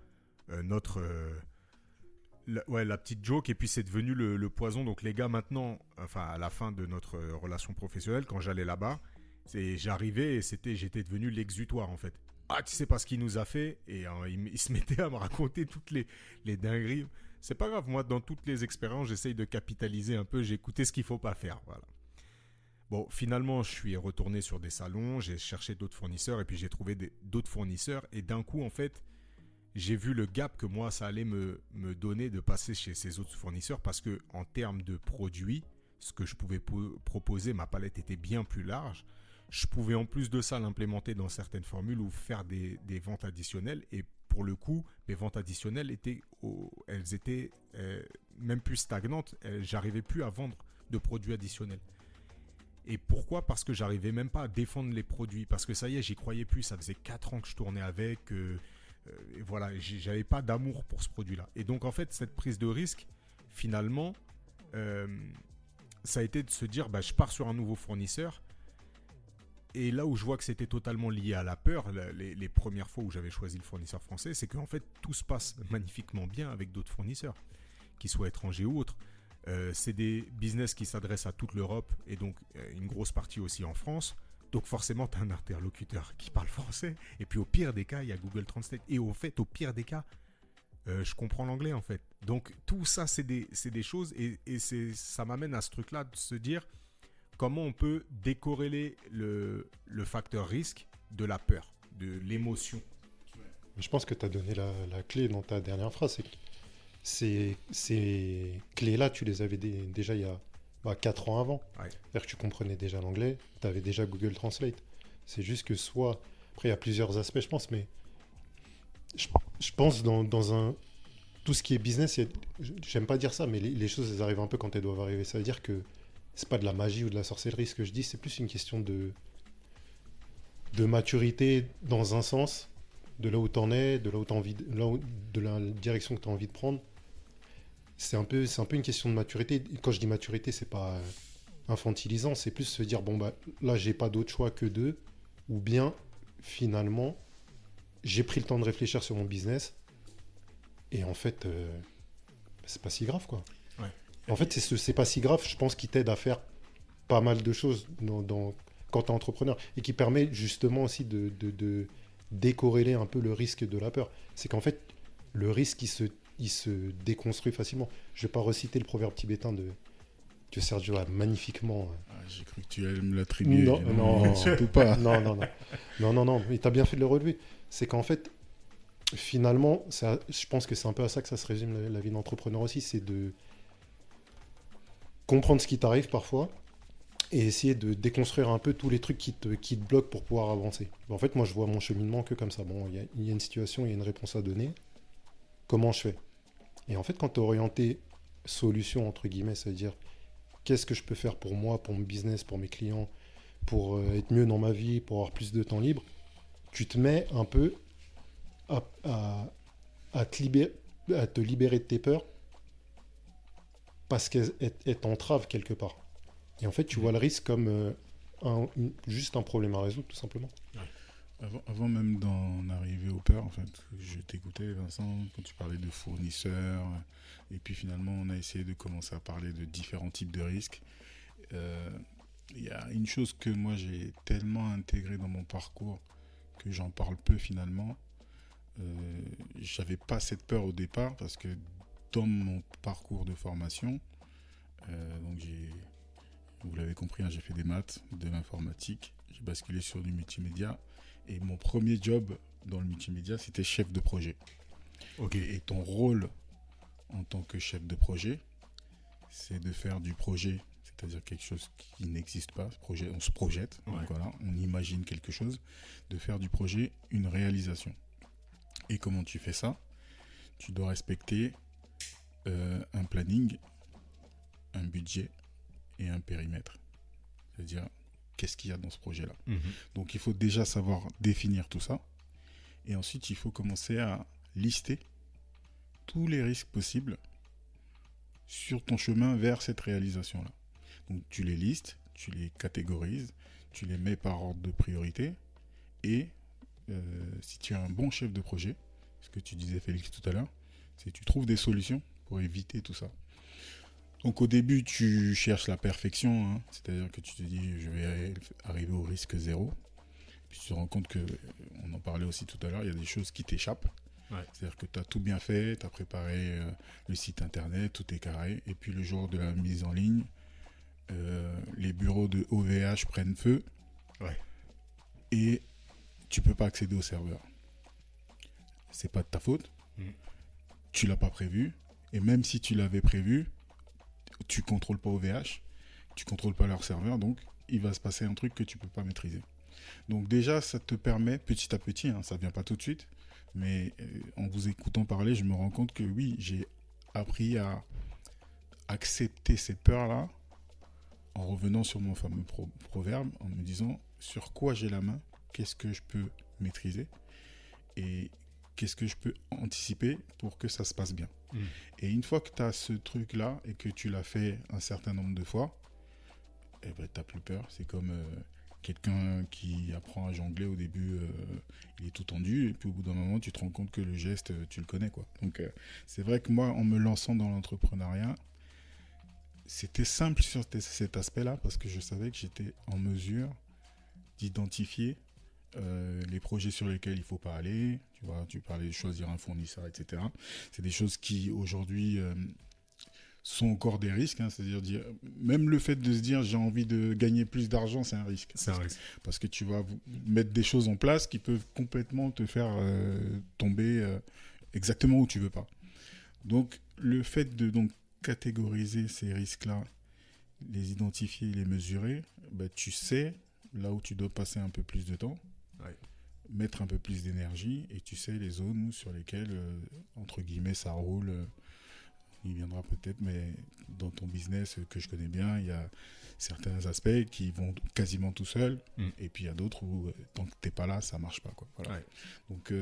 la petite joke, et puis c'est devenu le poison. Donc les gars, maintenant, enfin à la fin de notre relation professionnelle, quand j'allais là-bas, j'arrivais et j'étais devenu l'exutoire en fait. Ah, tu sais pas ce qu'il nous a fait, et il se mettait à me raconter toutes les dingueries. C'est pas grave, moi dans toutes les expériences, j'essaye de capitaliser un peu, j'ai écouté ce qu'il faut pas faire, voilà. Bon, finalement, je suis retourné sur des salons, j'ai cherché d'autres fournisseurs, et puis j'ai trouvé d'autres fournisseurs, et d'un coup, en fait, j'ai vu le gap que moi, ça allait me donner de passer chez ces autres fournisseurs, parce que en termes de produits, ce que je pouvais proposer, ma palette était bien plus large. Je pouvais en plus de ça l'implémenter dans certaines formules ou faire des ventes additionnelles, et pour le coup, mes ventes additionnelles elles étaient même plus stagnantes, j'arrivais plus à vendre de produits additionnels. Et pourquoi ? Parce que j'arrivais même pas à défendre les produits, parce que ça y est, j'y croyais plus, ça faisait 4 ans que je tournais avec, et voilà, j'avais pas d'amour pour ce produit-là. Et donc en fait, cette prise de risque, finalement, ça a été de se dire, je pars sur un nouveau fournisseur. Et là où je vois que c'était totalement lié à la peur, les premières fois où j'avais choisi le fournisseur français, c'est qu'en fait, tout se passe magnifiquement bien avec d'autres fournisseurs, qu'ils soient étrangers ou autres. C'est des business qui s'adressent à toute l'Europe, et donc une grosse partie aussi en France. Donc forcément, tu as un interlocuteur qui parle français. Et puis au pire des cas, il y a Google Translate. Et au fait, au pire des cas, je comprends l'anglais en fait. Donc tout ça, c'est des choses, et ça m'amène à ce truc-là de se dire comment on peut décorréler le facteur risque de la peur, de l'émotion. Je pense que tu as donné la clé dans ta dernière phrase. C'est que ces clés-là, tu les avais déjà il y a 4 ans avant. Ouais. C'est-à-dire que tu comprenais déjà l'anglais, tu avais déjà Google Translate. C'est juste que après il y a plusieurs aspects, je pense, mais je pense dans tout ce qui est business, j'aime pas dire ça, mais les choses elles arrivent un peu quand elles doivent arriver. Ça veut dire que c'est pas de la magie ou de la sorcellerie ce que je dis, c'est plus une question de maturité dans un sens, de là où tu en es, de là où t'as envie, de la direction que tu as envie de prendre. C'est un peu une question de maturité. Quand je dis maturité, c'est pas infantilisant, c'est plus se dire là j'ai pas d'autre choix que ou bien finalement j'ai pris le temps de réfléchir sur mon business et en fait c'est pas si grave quoi. Ouais. En fait c'est pas si grave, je pense, qui t'aide à faire pas mal de choses quand tu es entrepreneur, et qui permet justement aussi de décorréler un peu le risque de la peur. C'est qu'en fait le risque il se déconstruit facilement. Je vais pas reciter le proverbe tibétain que Sergio a magnifiquement. J'ai cru que tu allais me l'attribuer. Non, surtout pas. Non, mais tu as bien fait de le relever. C'est qu'en fait, finalement, je pense que c'est un peu à ça que ça se résume la vie d'entrepreneur aussi, c'est de comprendre ce qui t'arrive parfois et essayer de déconstruire un peu tous les trucs qui te bloquent pour pouvoir avancer. En fait, moi, je vois mon cheminement que comme ça. Bon, il y a une situation, il y a une réponse à donner. Comment je fais? Et en fait, quand tu es orienté solution, entre guillemets, c'est-à-dire qu'est-ce que je peux faire pour moi, pour mon business, pour mes clients, pour être mieux dans ma vie, pour avoir plus de temps libre, tu te mets un peu à te libérer de tes peurs parce qu'elles t'entravent quelque part. Et en fait, tu vois le risque comme juste un problème à résoudre, tout simplement. Avant même d'en arriver aux peurs, en fait, je t'écoutais, Vincent, quand tu parlais de fournisseurs, et puis finalement, on a essayé de commencer à parler de différents types de risques. Il y a une chose que moi, j'ai tellement intégrée dans mon parcours que j'en parle peu finalement. J'avais pas cette peur au départ parce que dans mon parcours de formation, donc vous l'avez compris, hein, j'ai fait des maths, de l'informatique, j'ai basculé sur du multimédia et mon premier job dans le multimédia, c'était chef de projet. Okay. Et ton rôle en tant que chef de projet, c'est de faire du projet, c'est-à-dire quelque chose qui n'existe pas, projet, on se projette, ouais. Donc voilà, on imagine quelque chose, de faire du projet une réalisation. Et comment tu fais ça? Tu dois respecter un planning, un budget et un périmètre. C'est-à-dire, qu'est-ce qu'il y a dans ce projet-là? Donc, il faut déjà savoir définir tout ça. Et ensuite, il faut commencer à lister tous les risques possibles sur ton chemin vers cette réalisation-là. Donc, tu les listes, tu les catégorises, tu les mets par ordre de priorité. Et si tu es un bon chef de projet, ce que tu disais Félix tout à l'heure, c'est que tu trouves des solutions pour éviter tout ça. Donc au début, tu cherches la perfection, hein, c'est-à-dire que tu te dis je vais arriver au risque zéro. Puis tu te rends compte que, on en parlait aussi tout à l'heure, il y a des choses qui t'échappent. Ouais. C'est-à-dire que tu as tout bien fait, tu as préparé le site internet, tout est carré. Et puis le jour de la mise en ligne, les bureaux de OVH prennent feu. Ouais. Et tu peux pas accéder au serveur. C'est pas de ta faute. Tu l'as pas prévu. Et même si tu l'avais prévu, tu contrôles pas OVH, tu contrôles pas leur serveur, donc il va se passer un truc que tu peux pas maîtriser. Donc déjà, ça te permet petit à petit, hein, ça vient pas tout de suite, mais en vous écoutant parler, je me rends compte que oui, j'ai appris à accepter ces peurs-là en revenant sur mon fameux proverbe, en me disant sur quoi j'ai la main, qu'est-ce que je peux maîtriser et qu'est-ce que je peux anticiper pour que ça se passe bien. Et une fois que tu as ce truc-là et que tu l'as fait un certain nombre de fois, eh ben, tu n'as plus peur. C'est comme quelqu'un qui apprend à jongler au début, il est tout tendu, et puis au bout d'un moment, tu te rends compte que le geste, tu le connais, quoi. Donc, c'est vrai que moi, en me lançant dans l'entrepreneuriat, c'était simple sur cet aspect-là, parce que je savais que j'étais en mesure d'identifier les projets sur lesquels il ne faut pas aller. Tu vois, tu parlais de choisir un fournisseur, etc. C'est des choses qui, aujourd'hui, sont encore des risques. Hein, c'est-à-dire, même le fait de se dire j'ai envie de gagner plus d'argent, c'est un risque. C'est un risque. Parce que tu vas mettre des choses en place qui peuvent complètement te faire tomber exactement où tu ne veux pas. Donc, le fait de catégoriser ces risques-là, les identifier, les mesurer, bah, tu sais là où tu dois passer un peu plus de temps, mettre un peu plus d'énergie, et tu sais les zones sur lesquelles, entre guillemets, ça roule. Il viendra peut-être, mais dans ton business que je connais bien, il y a certains aspects qui vont quasiment tout seuls, et puis il y a d'autres où tant que tu n'es pas là, ça ne marche pas, quoi. Voilà. Donc,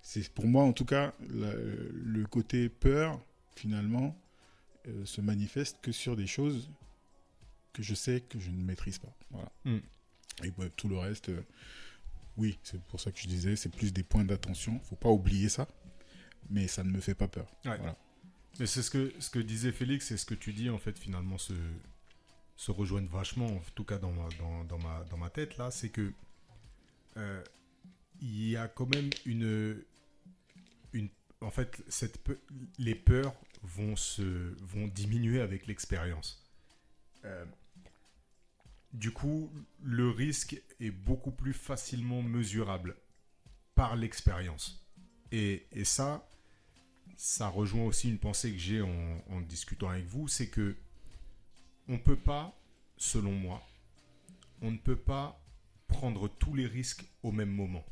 c'est pour moi, en tout cas, le côté peur, finalement, se manifeste que sur des choses que je sais que je ne maîtrise pas. Voilà. Et tout le reste, oui, c'est pour ça que je disais, c'est plus des points d'attention. Faut pas oublier ça, mais ça ne me fait pas peur. Ouais. Voilà. Mais c'est ce que disait Félix, et ce que tu dis, en fait, finalement, se rejoignent vachement, en tout cas dans ma tête, là, c'est que il y a quand même en fait, les peurs vont diminuer avec l'expérience. Du coup, le risque est beaucoup plus facilement mesurable par l'expérience. Et ça rejoint aussi une pensée que j'ai en discutant avec vous, c'est que on peut pas, selon moi, on ne peut pas prendre tous les risques au même moment.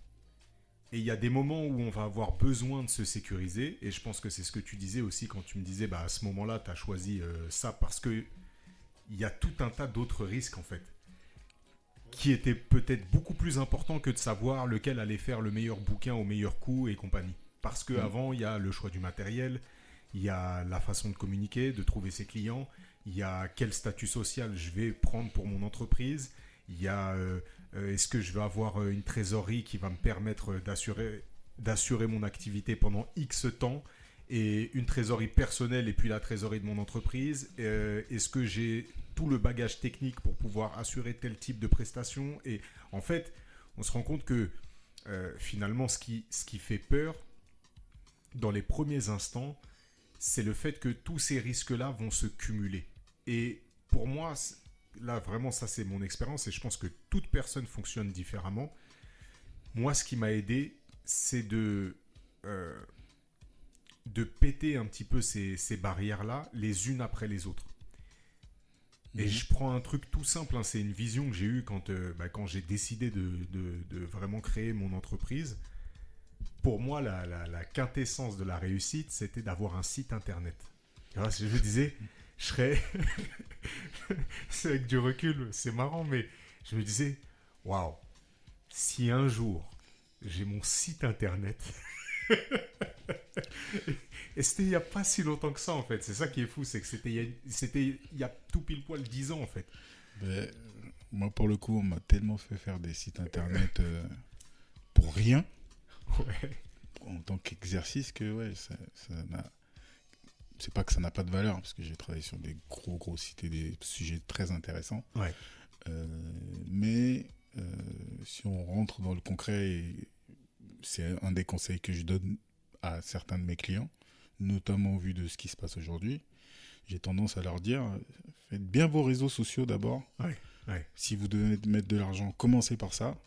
Et il y a des moments où on va avoir besoin de se sécuriser, et je pense que c'est ce que tu disais aussi quand tu me disais, à ce moment-là, tu as choisi ça parce que il y a tout un tas d'autres risques, en fait, qui étaient peut-être beaucoup plus importants que de savoir lequel allait faire le meilleur bouquin au meilleur coût et compagnie. Parce qu'avant, il y a le choix du matériel, il y a la façon de communiquer, de trouver ses clients, il y a quel statut social je vais prendre pour mon entreprise, il y a est-ce que je vais avoir une trésorerie qui va me permettre d'assurer mon activité pendant X temps, et une trésorerie personnelle et puis la trésorerie de mon entreprise. Est-ce que j'ai tout le bagage technique pour pouvoir assurer tel type de prestation? Et en fait, on se rend compte que finalement, ce qui fait peur dans les premiers instants, c'est le fait que tous ces risques-là vont se cumuler. Et pour moi, là vraiment, ça c'est mon expérience et je pense que toute personne fonctionne différemment. Moi, ce qui m'a aidé, c'est de péter un petit peu ces barrières-là, les unes après les autres. Et je prends un truc tout simple, c'est une vision que j'ai eue quand j'ai décidé de vraiment créer mon entreprise. Pour moi, la quintessence de la réussite, c'était d'avoir un site internet. Alors, je me disais, je serais... c'est avec du recul, c'est marrant, mais je me disais, waouh, si un jour, j'ai mon site internet... Et c'était il n'y a pas si longtemps que ça, en fait. C'est ça qui est fou, c'est que c'était il y a tout pile poil 10 ans, en fait. Moi, pour le coup, on m'a tellement fait faire des sites internet pour rien, en tant qu'exercice, que c'est pas que ça n'a pas de valeur, parce que j'ai travaillé sur des gros sites et des sujets très intéressants. Ouais. Mais si on rentre dans le concret, c'est un des conseils que je donne à certains de mes clients, notamment au vu de ce qui se passe aujourd'hui. J'ai tendance à leur dire, faites bien vos réseaux sociaux d'abord. Ouais. Si vous devez mettre de l'argent, commencez par ça.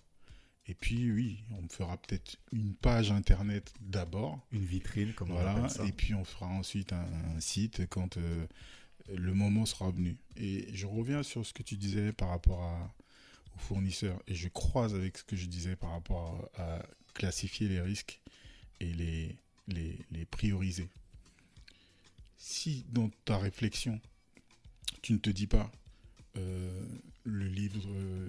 Et puis oui, on me fera peut-être une page internet d'abord. Une vitrine, comme on voilà, appelle ça. Et puis on fera ensuite un site quand le moment sera venu. Et je reviens sur ce que tu disais par rapport aux fournisseurs. Et je croise avec ce que je disais par rapport à classifier les risques et les prioriser. Si dans ta réflexion, tu ne te dis pas le livre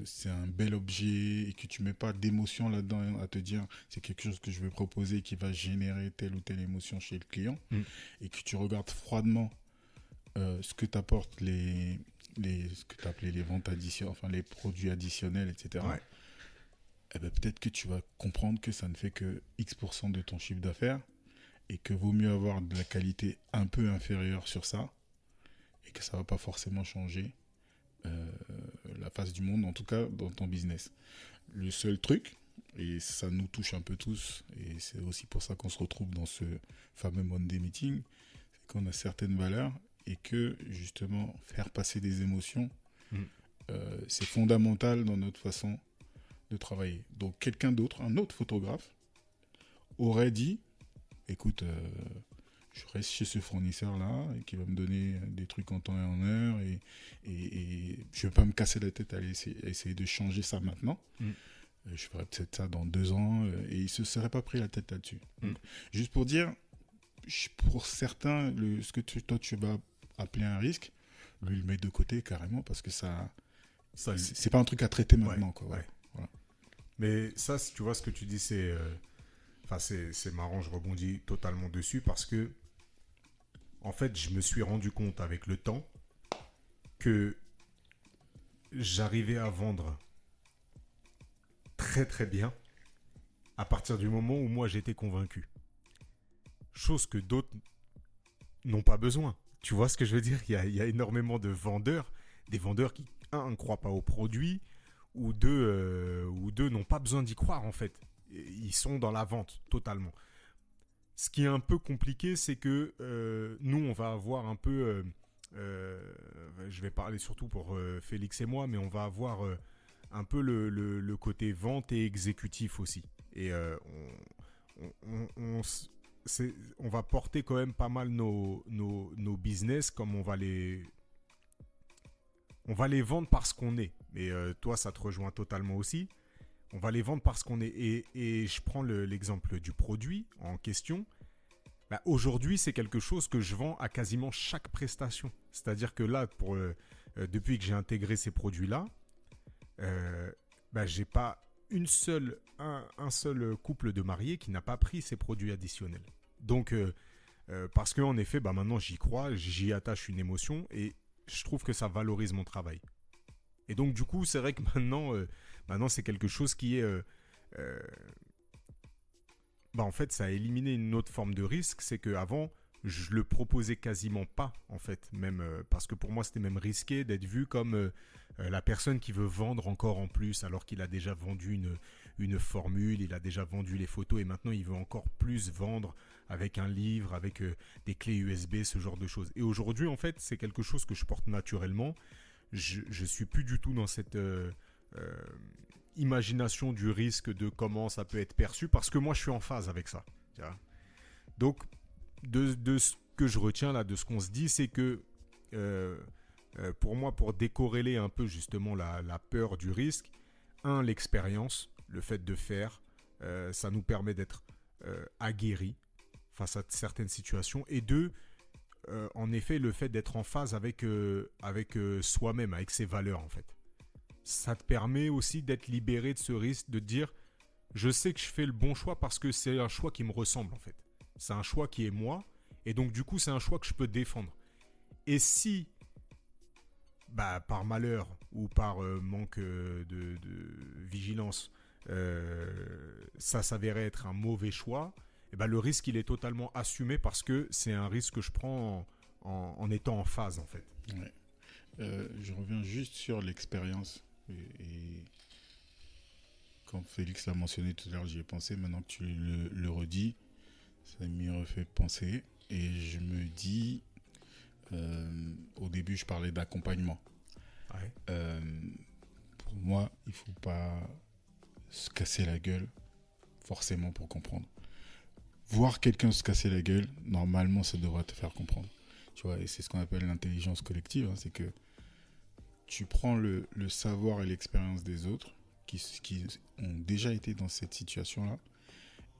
c'est un bel objet et que tu mets pas d'émotion là-dedans à te dire c'est quelque chose que je vais proposer qui va générer telle ou telle émotion chez le client, et que tu regardes froidement ce que t'apportent ce que tu appelais les ventes additionnelles, enfin les produits additionnels, etc. Ouais. Eh ben, peut-être que tu vas comprendre que ça ne fait que X% de ton chiffre d'affaires et que vaut mieux avoir de la qualité un peu inférieure sur ça et que ça ne va pas forcément changer la face du monde, en tout cas dans ton business. Le seul truc, et ça nous touche un peu tous, et c'est aussi pour ça qu'on se retrouve dans ce fameux Monday Meeting, c'est qu'on a certaines valeurs et que justement faire passer des émotions, c'est fondamental dans notre façon de travailler. Donc quelqu'un d'autre, un autre photographe, aurait dit, écoute, je reste chez ce fournisseur-là qui va me donner des trucs en temps et en heure, et je ne vais pas me casser la tête à essayer de changer ça maintenant. Je ferai peut-être ça dans 2 ans, et il ne se serait pas pris la tête là-dessus. Donc, juste pour dire, pour certains, ce que toi tu vas appeler un risque, lui il le met de côté carrément, parce que c'est pas un truc à traiter maintenant. Voilà. Mais ça, tu vois, ce que tu dis, c'est marrant, je rebondis totalement dessus parce que, en fait, je me suis rendu compte avec le temps que j'arrivais à vendre très très bien à partir du moment où moi j'étais convaincu. Chose que d'autres n'ont pas besoin. Tu vois ce que je veux dire ? Il y a énormément de vendeurs, des vendeurs qui, ne croient pas au produit, ou deux n'ont pas besoin d'y croire en fait. Ils sont dans la vente totalement. Ce qui est un peu compliqué, c'est que nous, on va avoir un peu... je vais parler surtout pour Félix et moi, mais on va avoir un peu le côté vente et exécutif aussi. Et on va porter quand même pas mal nos business comme on va les vendre parce qu'on est. Et toi, ça te rejoint totalement aussi. On va les vendre parce qu'on est. Et je prends l'exemple du produit en question. Bah, aujourd'hui, c'est quelque chose que je vends à quasiment chaque prestation. C'est-à-dire que là, depuis que j'ai intégré ces produits-là, j'ai pas un seul couple de mariés qui n'a pas pris ces produits additionnels. Donc, parce qu'en effet, maintenant, j'y crois, j'y attache une émotion et je trouve que ça valorise mon travail. Et donc, du coup, c'est vrai que maintenant c'est quelque chose qui est... en fait, ça a éliminé une autre forme de risque, c'est qu'avant, je le proposais quasiment pas, en fait, même parce que pour moi, c'était même risqué d'être vu comme la personne qui veut vendre encore en plus, alors qu'il a déjà vendu une formule, il a déjà vendu les photos, et maintenant, il veut encore plus vendre avec un livre, avec des clés USB, ce genre de choses. Et aujourd'hui, en fait, c'est quelque chose que je porte naturellement. Je suis plus du tout dans cette... imagination du risque de comment ça peut être perçu parce que moi je suis en phase avec ça. Donc de ce que je retiens là, de ce qu'on se dit, c'est que pour moi, pour décorréler un peu justement la peur du risque, l'expérience, le fait de faire, ça nous permet d'être aguerris face à certaines situations, et deux, en effet, le fait d'être en phase avec soi-même, avec ses valeurs en fait. Ça te permet aussi d'être libéré de ce risque, de te dire je sais que je fais le bon choix parce que c'est un choix qui me ressemble en fait. C'est un choix qui est moi et donc du coup c'est un choix que je peux défendre. Et si par malheur ou par manque de vigilance ça s'avérait être un mauvais choix, le risque il est totalement assumé parce que c'est un risque que je prends en étant en phase en fait. Ouais. Je reviens juste sur l'expérience. Et quand Félix l'a mentionné tout à l'heure, j'y ai pensé. Maintenant que tu le redis, ça m'y refait penser. Et je me dis, au début, je parlais d'accompagnement. Ouais. Pour moi, il ne faut pas se casser la gueule forcément pour comprendre. Voir quelqu'un se casser la gueule, normalement, ça devrait te faire comprendre. Tu vois, et c'est ce qu'on appelle l'intelligence collective. C'est que tu prends le savoir et l'expérience des autres qui ont déjà été dans cette situation-là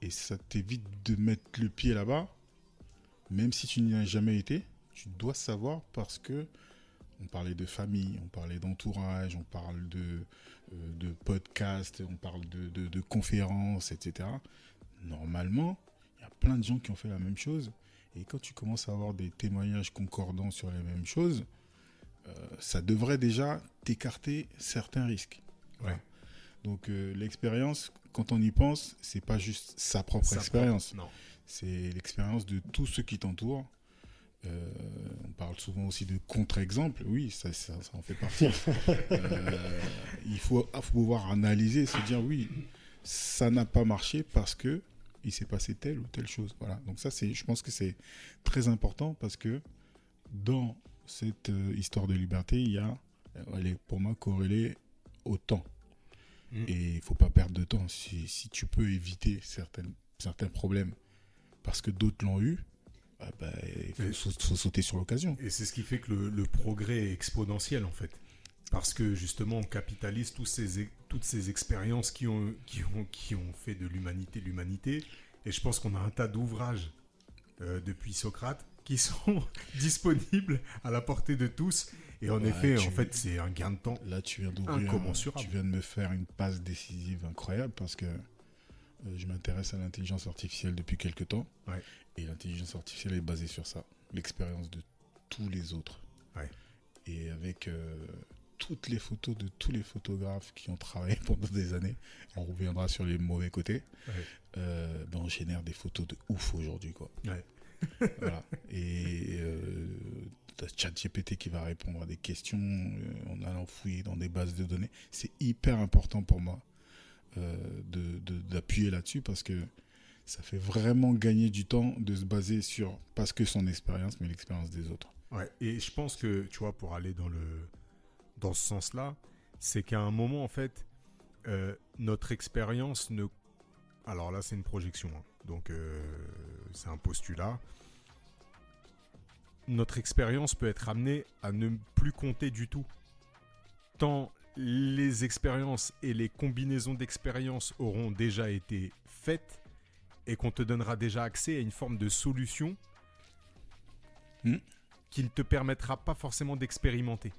et ça t'évite de mettre le pied là-bas, même si tu n'y as jamais été. Tu dois savoir parce que on parlait de famille, on parlait d'entourage, on parle de podcasts, on parle de conférences, etc. Normalement, il y a plein de gens qui ont fait la même chose et quand tu commences à avoir des témoignages concordants sur les mêmes choses, ça devrait déjà t'écarter certains risques. Ouais. Donc l'expérience, quand on y pense, c'est pas juste sa propre expérience. Non. C'est l'expérience de tous ceux qui t'entourent. On parle souvent aussi de contre-exemples. Oui, ça en fait partie. Il faut pouvoir analyser et se dire oui, ça n'a pas marché parce que il s'est passé telle ou telle chose. Voilà. Donc ça, je pense que c'est très important parce que dans cette histoire de liberté, elle est pour moi corrélée au temps. Et il ne faut pas perdre de temps. Si tu peux éviter certains problèmes parce que d'autres l'ont eu, il faut sauter sur l'occasion. Et c'est ce qui fait que le progrès est exponentiel en fait. Parce que justement, on capitalise toutes ces expériences qui ont fait de l'humanité. Et je pense qu'on a un tas d'ouvrages depuis Socrate qui sont disponibles à la portée de tous. Et en effet, en fait, c'est un gain de temps là, tu viens incommensurable. Tu viens de me faire une passe décisive incroyable parce que je m'intéresse à l'intelligence artificielle depuis quelques temps. Ouais. Et l'intelligence artificielle est basée sur ça. L'expérience de tous les autres. Ouais. Et avec toutes les photos de tous les photographes qui ont travaillé pendant des années, on reviendra sur les mauvais côtés, on génère des photos de ouf aujourd'hui, quoi. Ouais. Voilà. Et t'as ChatGPT qui va répondre à des questions en allant fouiller dans des bases de données. C'est hyper important pour moi d'appuyer là-dessus parce que ça fait vraiment gagner du temps de se baser sur, pas que son expérience, mais l'expérience des autres. Ouais, et je pense que, tu vois, pour aller dans ce sens-là, c'est qu'à un moment, en fait, notre expérience ne... Alors là, c'est une projection, hein. Donc c'est un postulat. Notre expérience peut être amenée à ne plus compter du tout. Tant les expériences et les combinaisons d'expériences auront déjà été faites et qu'on te donnera déjà accès à une forme de solution qui ne te permettra pas forcément d'expérimenter.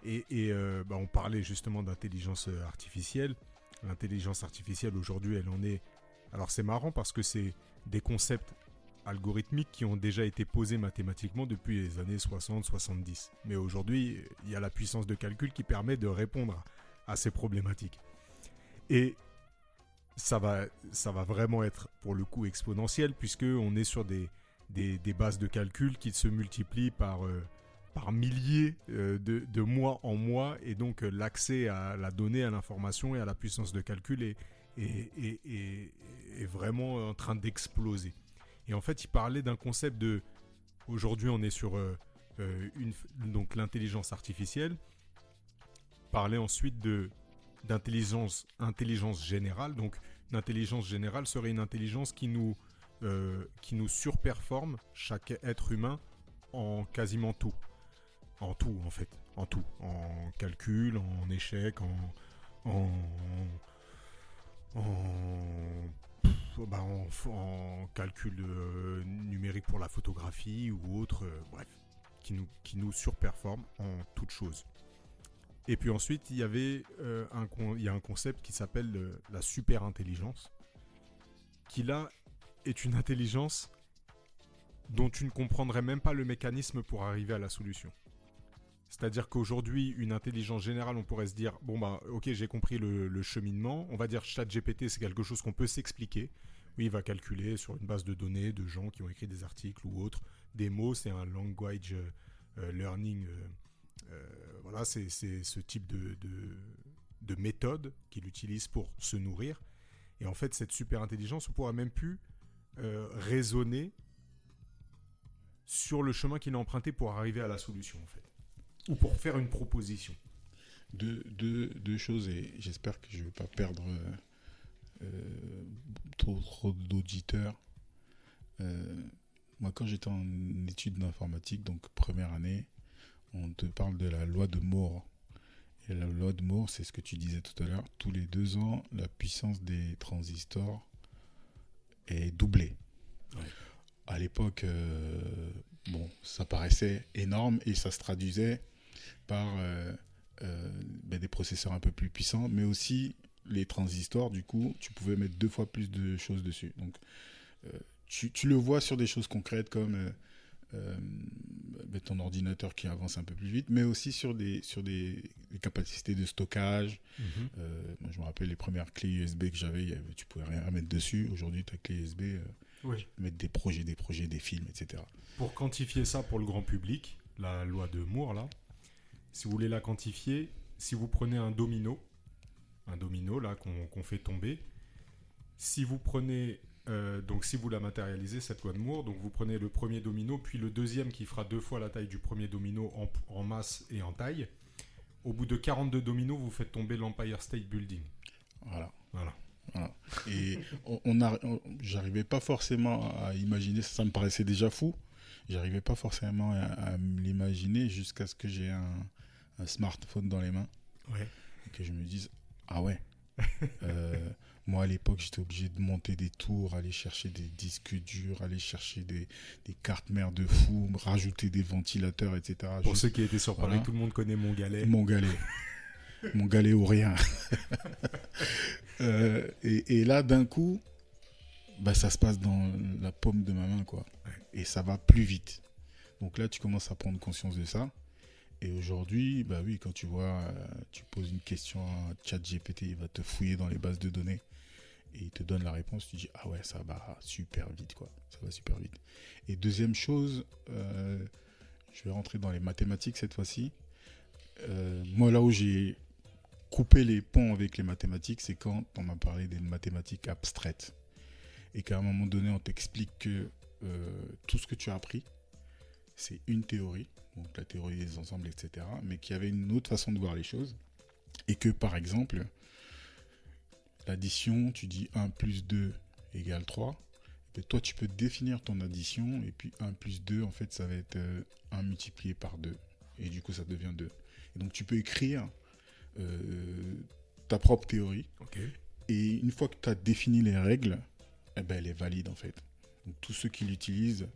Et on parlait justement d'intelligence artificielle. L'intelligence artificielle aujourd'hui, elle en est... Alors c'est marrant parce que c'est des concepts algorithmiques qui ont déjà été posés mathématiquement depuis les années 60-70. Mais aujourd'hui, il y a la puissance de calcul qui permet de répondre à ces problématiques. Et ça va vraiment être pour le coup exponentiel puisqu'on est sur des bases de calcul qui se multiplient par milliers de mois en mois, et donc l'accès à la donnée, à l'information et à la puissance de calcul est vraiment en train d'exploser. Et en fait, il parlait d'un concept de... Aujourd'hui, on est sur donc l'intelligence artificielle. Parlait ensuite d'intelligence générale. Donc, l'intelligence générale serait une intelligence qui nous surperforme, chaque être humain, en quasiment tout. En tout, en fait. En tout. En calcul, en échec, en calcul numérique pour la photographie ou autre, bref, qui nous surperforme en toute chose. Et puis ensuite, il y a un concept qui s'appelle la super intelligence, qui là est une intelligence dont tu ne comprendrais même pas le mécanisme pour arriver à la solution. C'est-à-dire qu'aujourd'hui, une intelligence générale, on pourrait se dire, ok, j'ai compris le cheminement. On va dire ChatGPT, c'est quelque chose qu'on peut s'expliquer. Oui, il va calculer sur une base de données de gens qui ont écrit des articles ou autres. Des mots, c'est un language learning. Voilà, c'est ce type de méthode qu'il utilise pour se nourrir. Et en fait, cette super intelligence, on pourra même plus raisonner sur le chemin qu'il a emprunté pour arriver à la solution, en fait. Ou pour faire une proposition. Deux choses, et j'espère que je ne vais pas perdre trop d'auditeurs. Moi, quand j'étais en études d'informatique, donc première année, on te parle de la loi de Moore. Et la loi de Moore, c'est ce que tu disais tout à l'heure. Tous les 2 ans, la puissance des transistors est doublée. Ouais. À l'époque, ça paraissait énorme et ça se traduisait par des processeurs un peu plus puissants, mais aussi les transistors, du coup, tu pouvais mettre 2 fois plus de choses dessus. Donc, tu le vois sur des choses concrètes comme ton ordinateur qui avance un peu plus vite, mais aussi sur des capacités de stockage. Moi, je me rappelle les premières clés USB que j'avais, tu pouvais rien mettre dessus. Aujourd'hui, ta clé USB, tu peux mettre des projets, des films, etc. Pour quantifier ça pour le grand public, la loi de Moore, là, si vous voulez la quantifier, si vous prenez un domino là qu'on fait tomber, si vous prenez donc si vous la matérialisez, cette loi de Moore, donc vous prenez le premier domino, puis le deuxième qui fera 2 fois la taille du premier domino en masse et en taille. Au bout de 42 dominos, vous faites tomber l'Empire State Building. Voilà. Et j'arrivais pas forcément à imaginer, ça me paraissait déjà fou. J'arrivais pas forcément à l'imaginer jusqu'à ce que j'ai un smartphone dans les mains. Ouais. Et que je me dise, ah ouais. Moi, à l'époque, j'étais obligé de monter des tours, aller chercher des disques durs, aller chercher des cartes mères de fou, rajouter des ventilateurs, etc. Pour ceux qui étaient sur Paris, tout le monde connaît mon galet. Mon galet ou rien. Et là, d'un coup, ça se passe dans la paume de ma main, quoi. Ouais. Et ça va plus vite. Donc là, tu commences à prendre conscience de ça. Et aujourd'hui, quand tu vois, tu poses une question à ChatGPT, il va te fouiller dans les bases de données et il te donne la réponse. Tu dis, ah ouais, ça va super vite, quoi. Ça va super vite. Et deuxième chose, je vais rentrer dans les mathématiques cette fois-ci. Moi, là où j'ai coupé les ponts avec les mathématiques, c'est quand on m'a parlé des mathématiques abstraites. et qu'à un moment donné, on t'explique que tout ce que tu as appris, c'est une théorie, donc la théorie des ensembles, etc., mais qu'il y avait une autre façon de voir les choses, et que par exemple, l'addition, tu dis 1 plus 2 égale 3, et toi tu peux définir ton addition, et puis 1 plus 2, en fait, ça va être 1 multiplié par 2, et du coup ça devient 2. Et donc tu peux écrire ta propre théorie, et une fois que tu as défini les règles, eh ben, elle est valide en fait. Donc tous ceux qui l'utilisent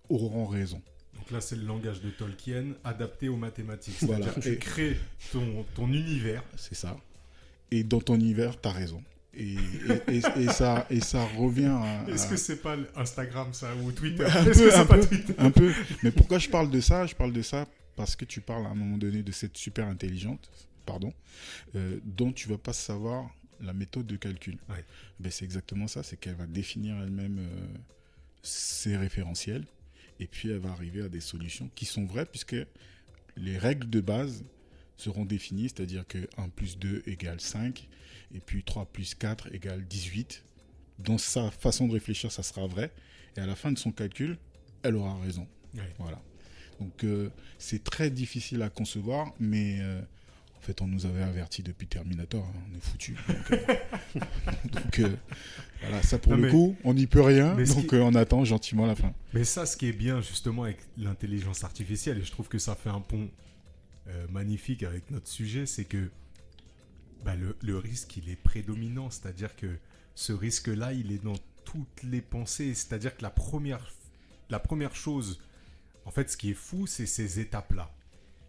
auront raison. Donc là, c'est le langage de Tolkien adapté aux mathématiques. Voilà. C'est-à-dire que tu crées ton univers. C'est ça. Et dans ton univers, tu as raison. Et ça revient à... Est-ce que c'est pas Instagram, ça, ou Twitter? Un peu. Mais pourquoi je parle de ça? Je parle de ça parce que tu parles à un moment donné de cette super intelligente, dont tu vas pas savoir la méthode de calcul. Ouais. Ben, c'est exactement ça, c'est qu'elle va définir elle-même ses référentiels, et puis elle va arriver à des solutions qui sont vraies, puisque les règles de base seront définies, c'est-à-dire que 1 plus 2 égale 5, et puis 3 plus 4 égale 18. Dans sa façon de réfléchir, ça sera vrai, et à la fin de son calcul, elle aura raison. Ouais. Voilà. Donc c'est très difficile à concevoir, mais en fait on nous avait avertis depuis Terminator, hein, on est foutus. Donc voilà, ça pour le coup, on n'y peut rien, donc on attend gentiment la fin. Mais ça, ce qui est bien justement avec l'intelligence artificielle, et je trouve que ça fait un pont magnifique avec notre sujet, c'est que le risque, il est prédominant, c'est-à-dire que ce risque-là, il est dans toutes les pensées, c'est-à-dire que la première chose, en fait, ce qui est fou, c'est ces étapes-là.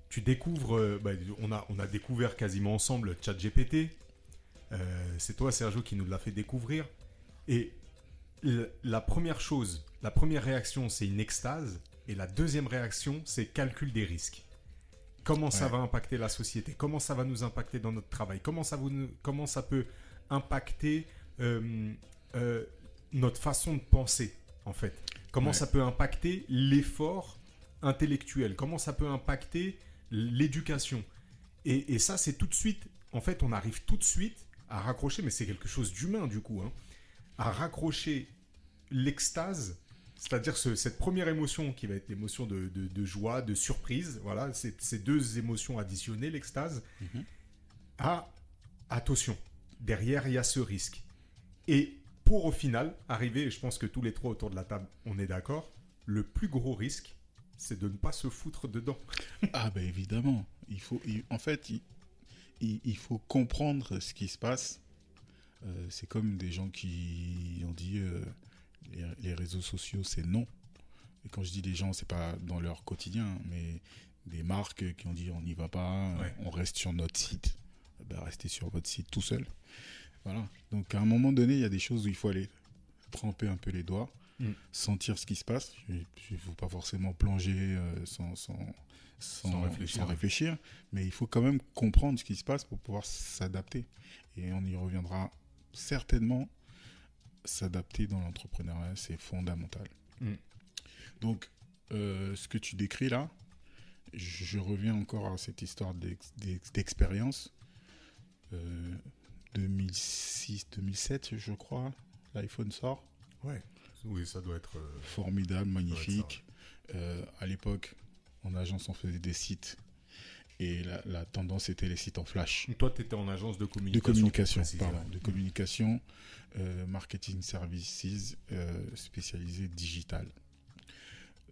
Tu découvres, on a découvert quasiment ensemble ChatGPT. C'est toi, Sergio, qui nous l'a fait découvrir. Et la première chose, la première réaction, c'est une extase. Et la deuxième réaction, c'est calcul des risques. Comment ça va impacter la société? Comment ça va nous impacter dans notre travail? Comment ça peut impacter notre façon de penser, en fait? Comment ça peut impacter l'effort intellectuel? Comment ça peut impacter l'éducation? Et ça, c'est tout de suite... En fait, on arrive tout de suite à raccrocher, mais c'est quelque chose d'humain, du coup, à raccrocher l'extase, c'est-à-dire cette première émotion qui va être l'émotion de joie, de surprise, voilà, ces deux émotions additionnées, l'extase, à attention, derrière, il y a ce risque. Et pour au final arriver, et je pense que tous les trois autour de la table, on est d'accord, le plus gros risque, c'est de ne pas se foutre dedans. Ah ben évidemment, il faut comprendre ce qui se passe. C'est comme des gens qui ont dit les réseaux sociaux, c'est non. Et quand je dis des gens, c'est pas dans leur quotidien, mais des marques qui ont dit on n'y va pas, on reste sur notre site. Ben, restez sur votre site tout seul. Voilà. Donc à un moment donné, il y a des choses où il faut aller tremper un peu les doigts, sentir ce qui se passe. Il ne faut pas forcément plonger sans réfléchir, mais il faut quand même comprendre ce qui se passe pour pouvoir s'adapter. Et on y reviendra certainement. S'adapter dans l'entrepreneuriat, c'est fondamental. Donc, ce que tu décris là, je reviens encore à cette histoire d'expérience. 2006-2007, je crois, l'iPhone sort. Ouais, oui, ça doit être... formidable, magnifique. À l'époque, en agence, on faisait des sites. Et la tendance était les sites en flash. Toi, tu étais en agence de communication. De communication, marketing services, spécialisé digital.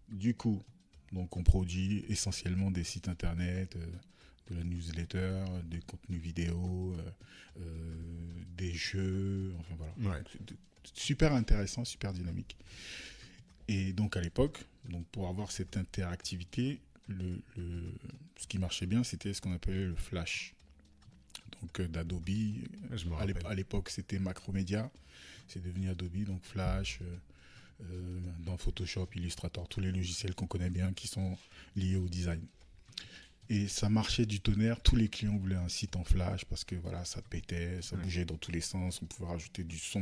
Du coup, donc on produit essentiellement des sites internet, de la newsletter, des contenus vidéo, des jeux, enfin voilà. Super intéressant, super dynamique. Et donc à l'époque, pour avoir cette interactivité, ce qui marchait bien, c'était ce qu'on appelait le Flash. Donc d'Adobe. À l'époque, c'était Macromedia. C'est devenu Adobe, donc Flash, dans Photoshop, Illustrator, tous les logiciels qu'on connaît bien qui sont liés au design. Et ça marchait du tonnerre. Tous les clients voulaient un site en Flash parce que voilà, ça pétait, ça bougeait dans tous les sens. On pouvait rajouter du son,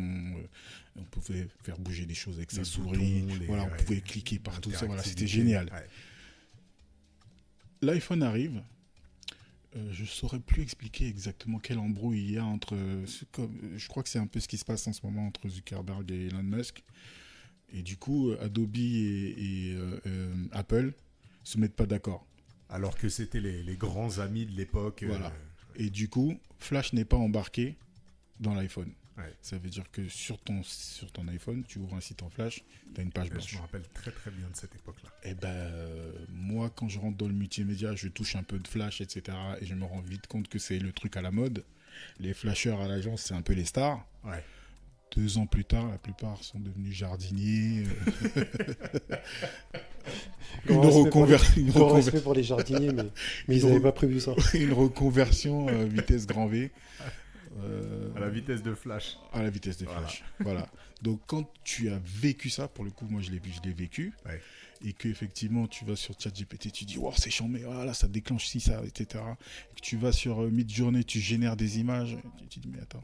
on pouvait faire bouger des choses avec sa souris. On pouvait cliquer partout. Ça, voilà, c'était génial. L'iPhone arrive, Je saurais plus expliquer exactement quelle embrouille il y a entre. Je crois que c'est un peu ce qui se passe en ce moment entre Zuckerberg et Elon Musk. Et du coup, Adobe et Apple se mettent pas d'accord. Alors que c'était les grands amis de l'époque. Voilà. Et du coup, Flash n'est pas embarqué dans l'iPhone. Ouais. Ça veut dire que sur ton iPhone, tu ouvres un site en Flash, tu as une page blanche. Je me rappelle très très bien de cette époque-là. Et moi, quand je rentre dans le multimédia, je touche un peu de Flash, etc. Et je me rends vite compte que c'est le truc à la mode. Les flasheurs à l'agence, c'est un peu les stars. Ouais. 2 ans plus tard, la plupart sont devenus jardiniers. Grand respect pour les jardiniers, mais ils n'avaient pas prévu ça. Une reconversion vitesse grand V. À la vitesse de Flash. À la vitesse de Flash. Voilà. Donc, quand tu as vécu ça, pour le coup, moi, je l'ai vécu. Ouais. Et qu'effectivement, tu vas sur ChatGPT, tu dis, wow, c'est chambé, voilà, ça déclenche ci, ça, etc. Et que tu vas sur Midjourney, tu génères des images. Tu te dis, mais attends,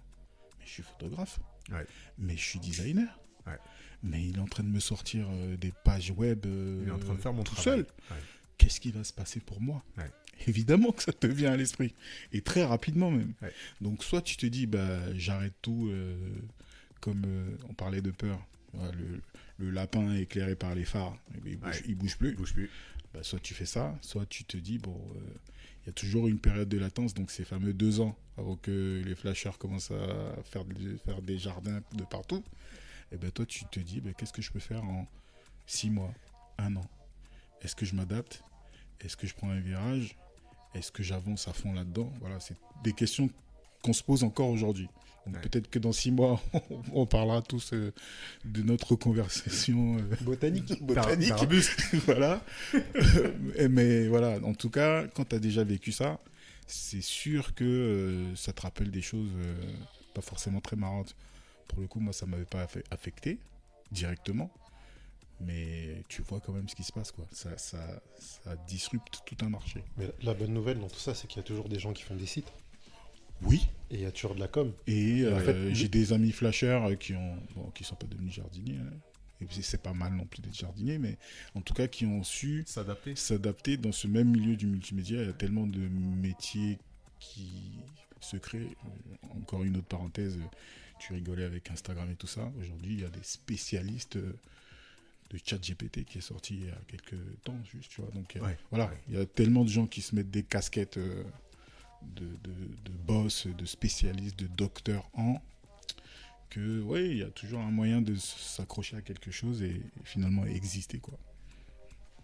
mais je suis photographe. Ouais. Mais je suis designer. Ouais. Mais il est en train de me sortir des pages web il est en train de faire mon tout travail. seul. Ouais. Qu'est-ce qui va se passer pour moi? Ouais. Évidemment que ça te vient à l'esprit. Et très rapidement même. Ouais. Donc soit tu te dis, j'arrête tout, comme on parlait de peur. Voilà, le lapin éclairé par les phares, il bouge plus. Soit tu fais ça, soit tu te dis, il y a toujours une période de latence, donc ces fameux 2 ans avant que les flasheurs commencent à faire des jardins de partout. Et toi, tu te dis, qu'est-ce que je peux faire en 6 mois, 1 an? Est-ce que je m'adapte? Est-ce que je prends un virage? Est-ce que j'avance à fond là-dedans? Voilà, c'est des questions qu'on se pose encore aujourd'hui. Donc peut-être que dans 6 mois, on parlera tous de notre conversation botanique. Voilà. Mais voilà, en tout cas, quand tu as déjà vécu ça, c'est sûr que ça te rappelle des choses pas forcément très marrantes. Pour le coup, moi, ça ne m'avait pas affecté directement. Mais tu vois quand même ce qui se passe, quoi. Ça disrupte tout un marché. Mais la bonne nouvelle dans tout ça, c'est qu'il y a toujours des gens qui font des sites. Oui. Et il y a toujours de la com. Et en fait, j'ai des amis flasheurs qui sont pas devenus jardiniers. Hein. Et puis c'est pas mal non plus d'être jardinier, mais en tout cas qui ont su s'adapter dans ce même milieu du multimédia. Il y a tellement de métiers qui se créent. Encore une autre parenthèse, tu rigolais avec Instagram et tout ça. Aujourd'hui, il y a des spécialistes de ChatGPT qui est sorti il y a quelques temps, juste, tu vois. Donc voilà, il y a tellement de gens qui se mettent des casquettes de boss, de spécialistes, de docteurs que il y a toujours un moyen de s'accrocher à quelque chose et finalement exister, quoi.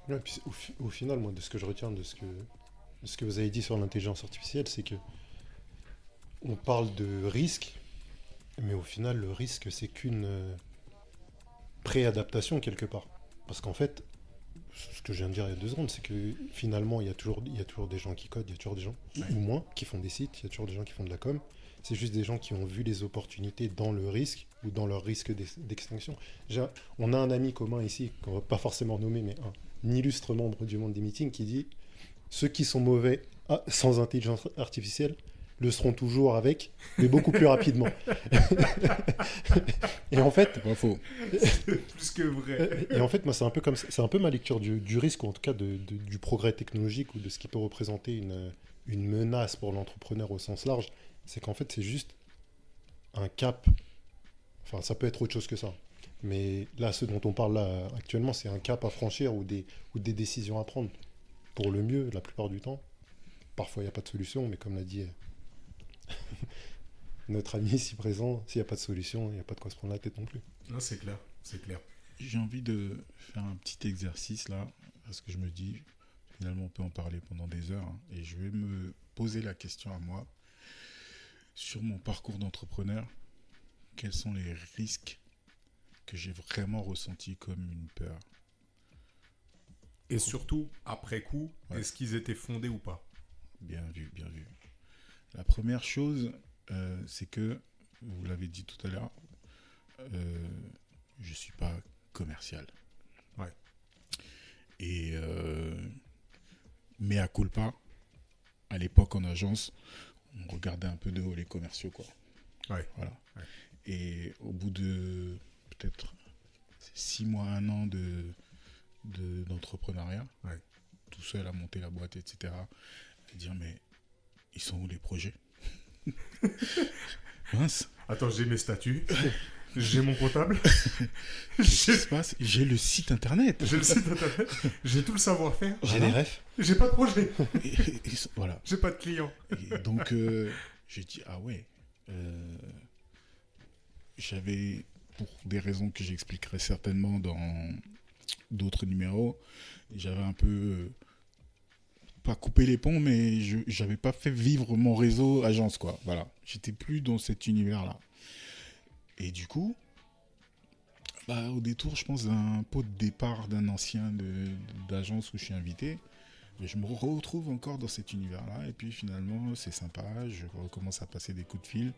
Ouais, puis au final, moi, de ce que je retiens de ce que vous avez dit sur l'intelligence artificielle, c'est que on parle de risque, mais au final, le risque, c'est qu'une préadaptation quelque part. Parce qu'en fait, ce que je viens de dire il y a 2 secondes, c'est que finalement, il y a toujours des gens qui codent, il y a toujours des gens, ou moins, qui font des sites, il y a toujours des gens qui font de la com. C'est juste des gens qui ont vu les opportunités dans le risque ou dans leur risque d'extinction. On a un ami commun ici, qu'on ne va pas forcément nommer, mais un illustre membre du monde des meetings qui dit « Ceux qui sont mauvais sans intelligence artificielle le seront toujours avec, mais beaucoup plus rapidement. » Et en fait... C'est pas faux. C'est plus que vrai. Et en fait, moi, c'est un peu comme ça, c'est un peu ma lecture du risque, ou en tout cas du progrès technologique, ou de ce qui peut représenter une menace pour l'entrepreneur au sens large. C'est qu'en fait, c'est juste un cap. Enfin, ça peut être autre chose que ça. Mais là, ce dont on parle là actuellement, c'est un cap à franchir ou des décisions à prendre. Pour le mieux, la plupart du temps. Parfois, il n'y a pas de solution, mais comme l'a dit notre ami ici présent, s'il n'y a pas de solution, il n'y a pas de quoi se prendre la tête non plus. Non, c'est clair, c'est clair. J'ai envie de faire un petit exercice là, parce que je me dis, finalement, on peut en parler pendant des heures, hein, et je vais me poser la question à moi. Sur mon parcours d'entrepreneur, quels sont les risques que j'ai vraiment ressentis comme une peur? Et surtout, après coup, est-ce qu'ils étaient fondés ou pas? Bien vu, bien vu. La première chose, c'est que, vous l'avez dit tout à l'heure, je ne suis pas commercial. Ouais. Et mea culpa, à l'époque en agence, on regardait un peu de haut les commerciaux, quoi. Ouais. Voilà. Ouais. Et au bout de peut-être 6 mois, 1 an d'entrepreneuriat, tout seul à monter la boîte, etc., à dire mais ils sont où les projets? Mince. Attends, j'ai mes statuts. J'ai mon comptable. Qu'est-ce qui se passe? J'ai le site internet. J'ai le site internet. J'ai tout le savoir-faire. J'ai des refs. J'ai pas de projet. Voilà. J'ai pas de clients. Et donc, j'ai dit, ah ouais. J'avais, pour des raisons que j'expliquerai certainement dans d'autres numéros, j'avais un peu, pas coupé les ponts, mais j'avais pas fait vivre mon réseau agence, quoi. Voilà. J'étais plus dans cet univers-là. Et du coup, au détour, je pense, d'un pot de départ d'un ancien d'agence où je suis invité, je me retrouve encore dans cet univers-là. Et puis finalement, c'est sympa. Je recommence à passer des coups de fil.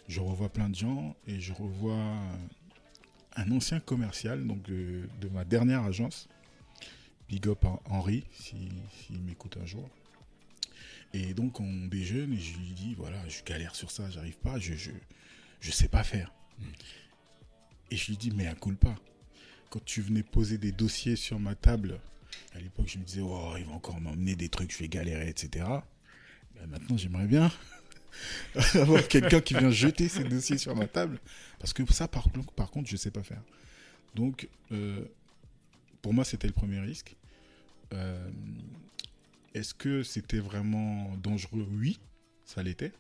Je revois plein de gens et je revois un ancien commercial donc de ma dernière agence. Big up à Henri, s'il m'écoute un jour. Et donc, on déjeune et je lui dis, voilà, je galère sur ça, j'arrive pas, je sais pas faire. Et je lui dis, mais à culpa. Quand tu venais poser des dossiers sur ma table, à l'époque, je me disais, oh, il va encore m'emmener des trucs, je vais galérer, etc. Maintenant, j'aimerais bien avoir quelqu'un qui vient jeter ces dossiers sur ma table. Parce que ça, par contre, je sais pas faire. Donc, pour moi, c'était le premier risque. Est-ce que c'était vraiment dangereux? Oui, ça l'était.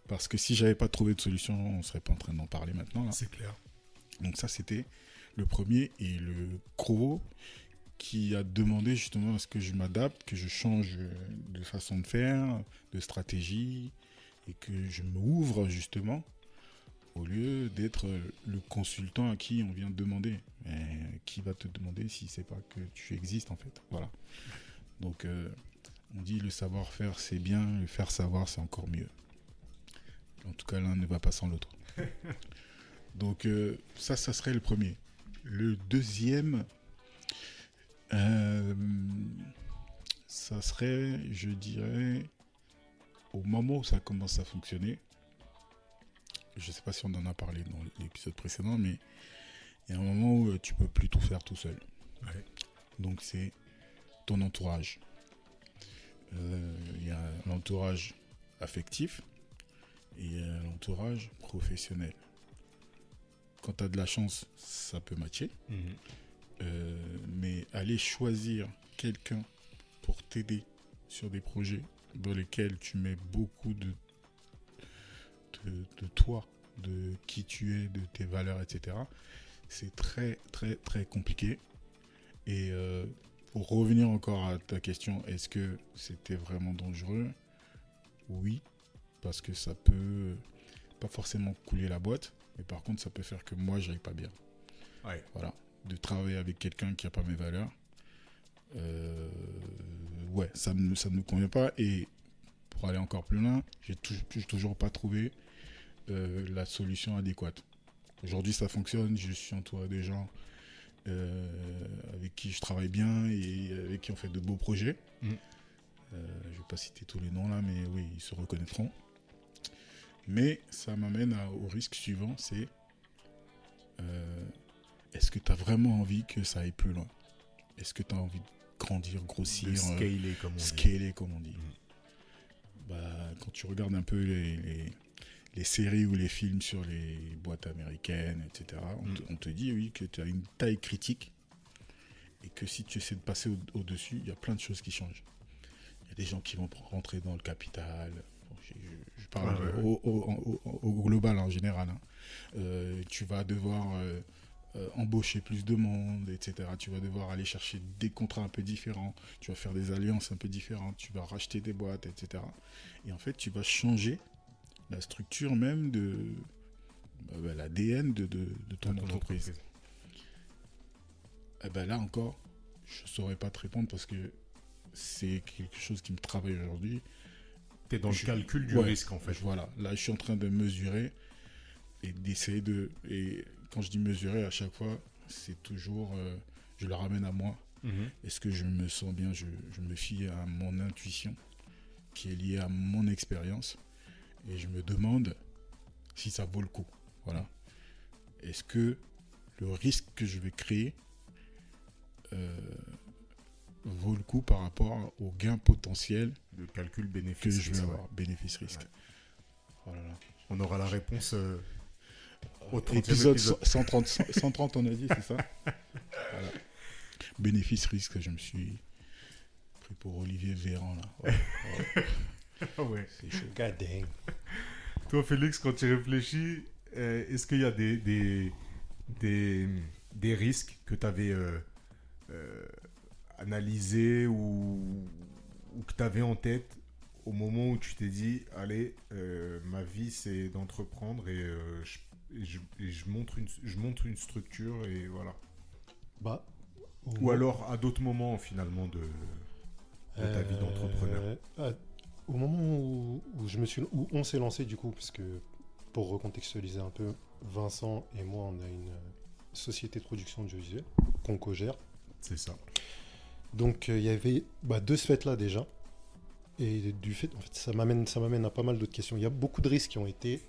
Parce que si j'avais pas trouvé de solution, on serait pas en train d'en parler maintenant. Là. C'est clair. Donc ça, c'était le premier et le gros qui a demandé justement à ce que je m'adapte, que je change de façon de faire, de stratégie, et que je m'ouvre justement, au lieu d'être le consultant à qui on vient demander. Mais qui va te demander si c'est pas que tu existes en fait. Voilà. Donc on dit le savoir-faire c'est bien, le faire savoir c'est encore mieux. En tout cas, l'un ne va pas sans l'autre. Donc, ça serait le premier. Le deuxième, ça serait, je dirais, au moment où ça commence à fonctionner. Je ne sais pas si on en a parlé dans l'épisode précédent, mais il y a un moment où tu ne peux plus tout faire tout seul. Ouais. Donc, c'est ton entourage. Il y a l'entourage affectif. Et l'entourage professionnel. Quand tu as de la chance, ça peut matcher. Mais aller choisir quelqu'un pour t'aider sur des projets dans lesquels tu mets beaucoup de toi, de qui tu es, de tes valeurs, etc. C'est très, très, très compliqué. Et pour revenir encore à ta question, est-ce que c'était vraiment dangereux? Oui. Parce que ça peut pas forcément couler la boîte, mais par contre ça peut faire que moi j'aille pas bien. Ouais. Voilà, de travailler avec quelqu'un qui a pas mes valeurs, ouais, ça ne me convient pas. Et pour aller encore plus loin, j'ai toujours pas trouvé la solution adéquate. Aujourd'hui ça fonctionne, je suis entouré des gens avec qui je travaille bien et avec qui on fait de beaux projets. Je vais pas citer tous les noms là, mais oui, ils se reconnaîtront. Mais ça m'amène au risque suivant, c'est est-ce que tu as vraiment envie que ça aille plus loin? Est-ce que tu as envie de grandir, grossir, scaler comme on dit. Quand tu regardes un peu les séries ou les films sur les boîtes américaines, etc., on te dit oui que tu as une taille critique et que si tu essaies de passer au-dessus, il y a plein de choses qui changent. Il y a des gens qui vont rentrer dans le capital. Je parle au global en général. Tu vas devoir embaucher plus de monde, etc. Tu vas devoir aller chercher des contrats un peu différents. Tu vas faire des alliances un peu différentes. Tu vas racheter des boîtes, etc. Et en fait, tu vas changer la structure même de l'ADN de ton entreprise. Et là encore, je ne saurais pas te répondre parce que c'est quelque chose qui me travaille aujourd'hui. Tu es dans le calcul du risque en fait. Voilà, là je suis en train de mesurer et d'essayer de... Et quand je dis mesurer, à chaque fois, c'est toujours... je le ramène à moi. Est-ce que je me sens bien? Je me fie à mon intuition qui est liée à mon expérience et je me demande si ça vaut le coup. Voilà. Est-ce que le risque que je vais créer vaut le coup par rapport au gain potentiel de calcul que bénéfice. je vais avoir, bénéfice-risque. Ouais. Voilà. On aura la réponse au 30e Épisode 130, on a dit, c'est ça. Voilà. Bénéfice-risque, je me suis pris pour Olivier Véran, là. Ouais. Ah ouais. C'est chaud. God dang. Toi, Félix, quand tu réfléchis, est-ce qu'il y a des risques que tu avais analysés ou que tu avais en tête au moment où tu t'es dit, allez, ma vie, c'est d'entreprendre et je monte une structure et voilà. Bah, Ou alors à d'autres moments, finalement, de ta vie d'entrepreneur. Au moment où on s'est lancé, du coup, parce que pour recontextualiser un peu, Vincent et moi, on a une société de production audiovisuelle qu'on co-gère. C'est ça. Donc, il y avait de ce fait-là déjà. Et du fait, en fait, ça m'amène à pas mal d'autres questions. Il y a beaucoup de risques qui ont été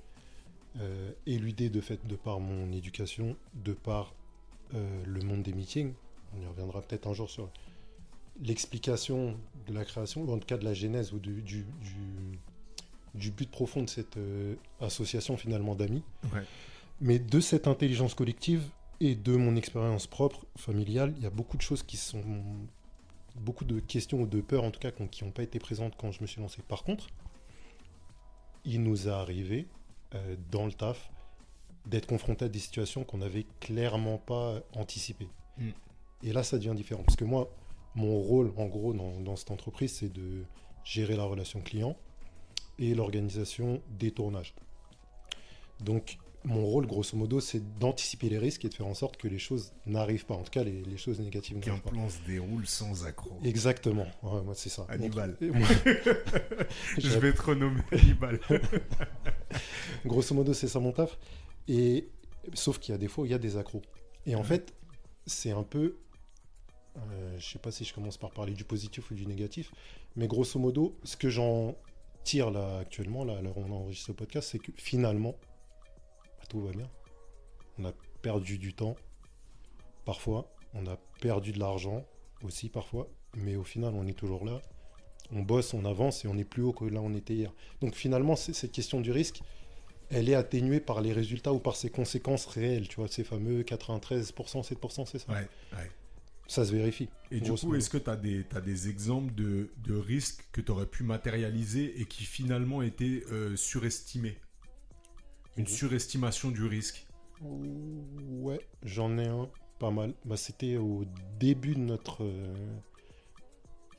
éludés de fait, de par mon éducation, de par le monde des meetings. On y reviendra peut-être un jour sur l'explication de la création, ou en tout cas de la genèse ou du but profond de cette association finalement d'amis. Ouais. Mais de cette intelligence collective et de mon expérience propre, familiale, il y a beaucoup de choses beaucoup de questions ou de peurs en tout cas qui n'ont pas été présentes quand je me suis lancé. Par contre, il nous a arrivé dans le taf d'être confronté à des situations qu'on n'avait clairement pas anticipées. Et là, ça devient différent. Parce que moi, mon rôle, en gros, dans cette entreprise, c'est de gérer la relation client et l'organisation des tournages. Donc, mon rôle, grosso modo, c'est d'anticiper les risques et de faire en sorte que les choses n'arrivent pas. En tout cas, les choses négatives n'arrivent pas. Qu'un plan se déroule sans accroc. Exactement. Ouais, moi, c'est ça. Hannibal. Moi, Je vais te renommer Hannibal. Grosso modo, c'est ça mon taf. Et sauf qu'il y a des fois où il y a des accros. Et en fait, c'est un peu... je sais pas si je commence par parler du positif ou du négatif, mais grosso modo, ce que j'en tire là actuellement, là, alors on enregistre ce podcast, c'est que finalement, tout va bien. On a perdu du temps, parfois. On a perdu de l'argent aussi, parfois. Mais au final, on est toujours là. On bosse, on avance et on est plus haut que là où on était hier. Donc finalement, cette question du risque, elle est atténuée par les résultats ou par ses conséquences réelles. Tu vois, ces fameux 93%, 7%, c'est ça. Ouais. Ça se vérifie. Et du coup, est-ce que tu as des exemples de risques que tu aurais pu matérialiser et qui finalement étaient surestimés? Une surestimation du risque? Ouais, j'en ai un, pas mal. C'était au début de notre...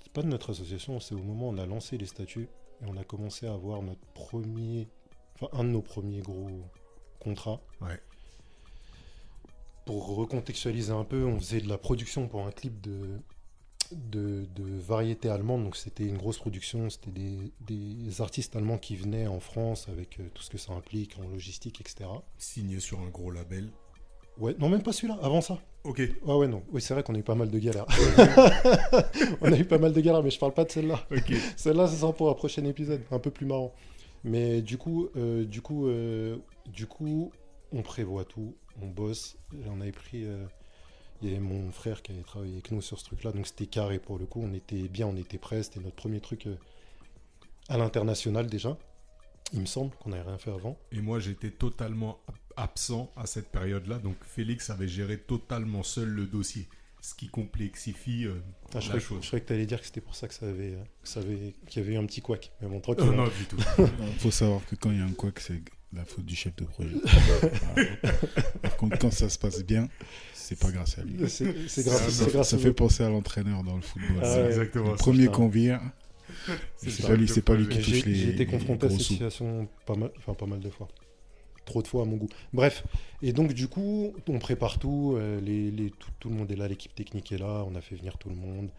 c'est pas de notre association, c'est au moment où on a lancé les statuts et on a commencé à avoir un de nos premiers gros contrats. Ouais. Pour recontextualiser un peu, on faisait de la production pour un clip de variété allemande, donc c'était une grosse production, c'était des artistes allemands qui venaient en France avec tout ce que ça implique en logistique, etc. Signé sur un gros label. Ouais, non, même pas celui-là, avant ça. Ok. Ah ouais, non, oui, c'est vrai qu'on a eu pas mal de galères. On a eu pas mal de galères, mais je parle pas de celle-là. Ok. Celle-là, ça sera pour un prochain épisode, un peu plus marrant. Mais du coup, on prévoit tout, on bosse. On avait pris... il y avait mon frère qui avait travaillé avec nous sur ce truc-là, donc c'était carré pour le coup. On était bien, on était prêts. C'était notre premier truc à l'international déjà. Il me semble qu'on n'avait rien fait avant. Et moi, j'étais totalement absent à cette période-là, donc Félix avait géré totalement seul le dossier, ce qui complexifie la chose. Je croyais que tu allais dire que c'était pour ça qu'il y avait eu un petit couac. Mais bon, tranquille. Non, du tout. Il faut savoir que quand il y a un couac, c'est la faute du chef de projet. Voilà. Par contre, quand ça se passe bien, c'est pas grâce à lui. C'est grâce Ça fait penser à l'entraîneur dans le football. C'est exactement le ça. premier qu'on vire, c'est pas lui qui touche les. J'ai été confronté à gros cette sous. situation pas mal de fois. Trop de fois à mon goût. Bref, et donc du coup, on prépare tout, tout le monde est là, l'équipe technique est là, on a fait venir tout le monde,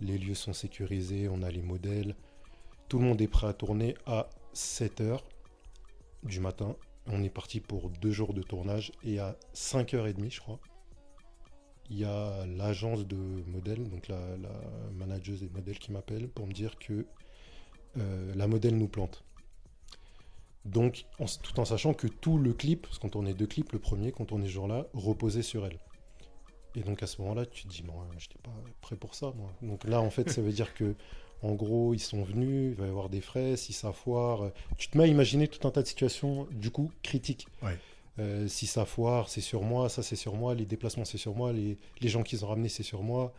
les lieux sont sécurisés, on a les modèles, tout le monde est prêt à tourner à 7h du matin. On est parti pour 2 jours de tournage et à 5h30, je crois, il y a l'agence de modèles, donc la manageuse des modèles qui m'appelle pour me dire que la modèle nous plante. Donc, tout en sachant que tout le clip, parce qu'on tournait 2 clips, le premier qu'on tournait ce jour-là, reposait sur elle. Et donc à ce moment-là, tu te dis, bon, je n'étais pas prêt pour ça, moi. Donc là, en fait, ça veut dire que, en gros, ils sont venus, il va y avoir des frais, si ça foire. Tu te mets à imaginer tout un tas de situations, du coup, critiques. Ouais. Si ça foire, c'est sur moi, ça c'est sur moi, les déplacements c'est sur moi, les gens qu'ils ont ramenés c'est sur moi.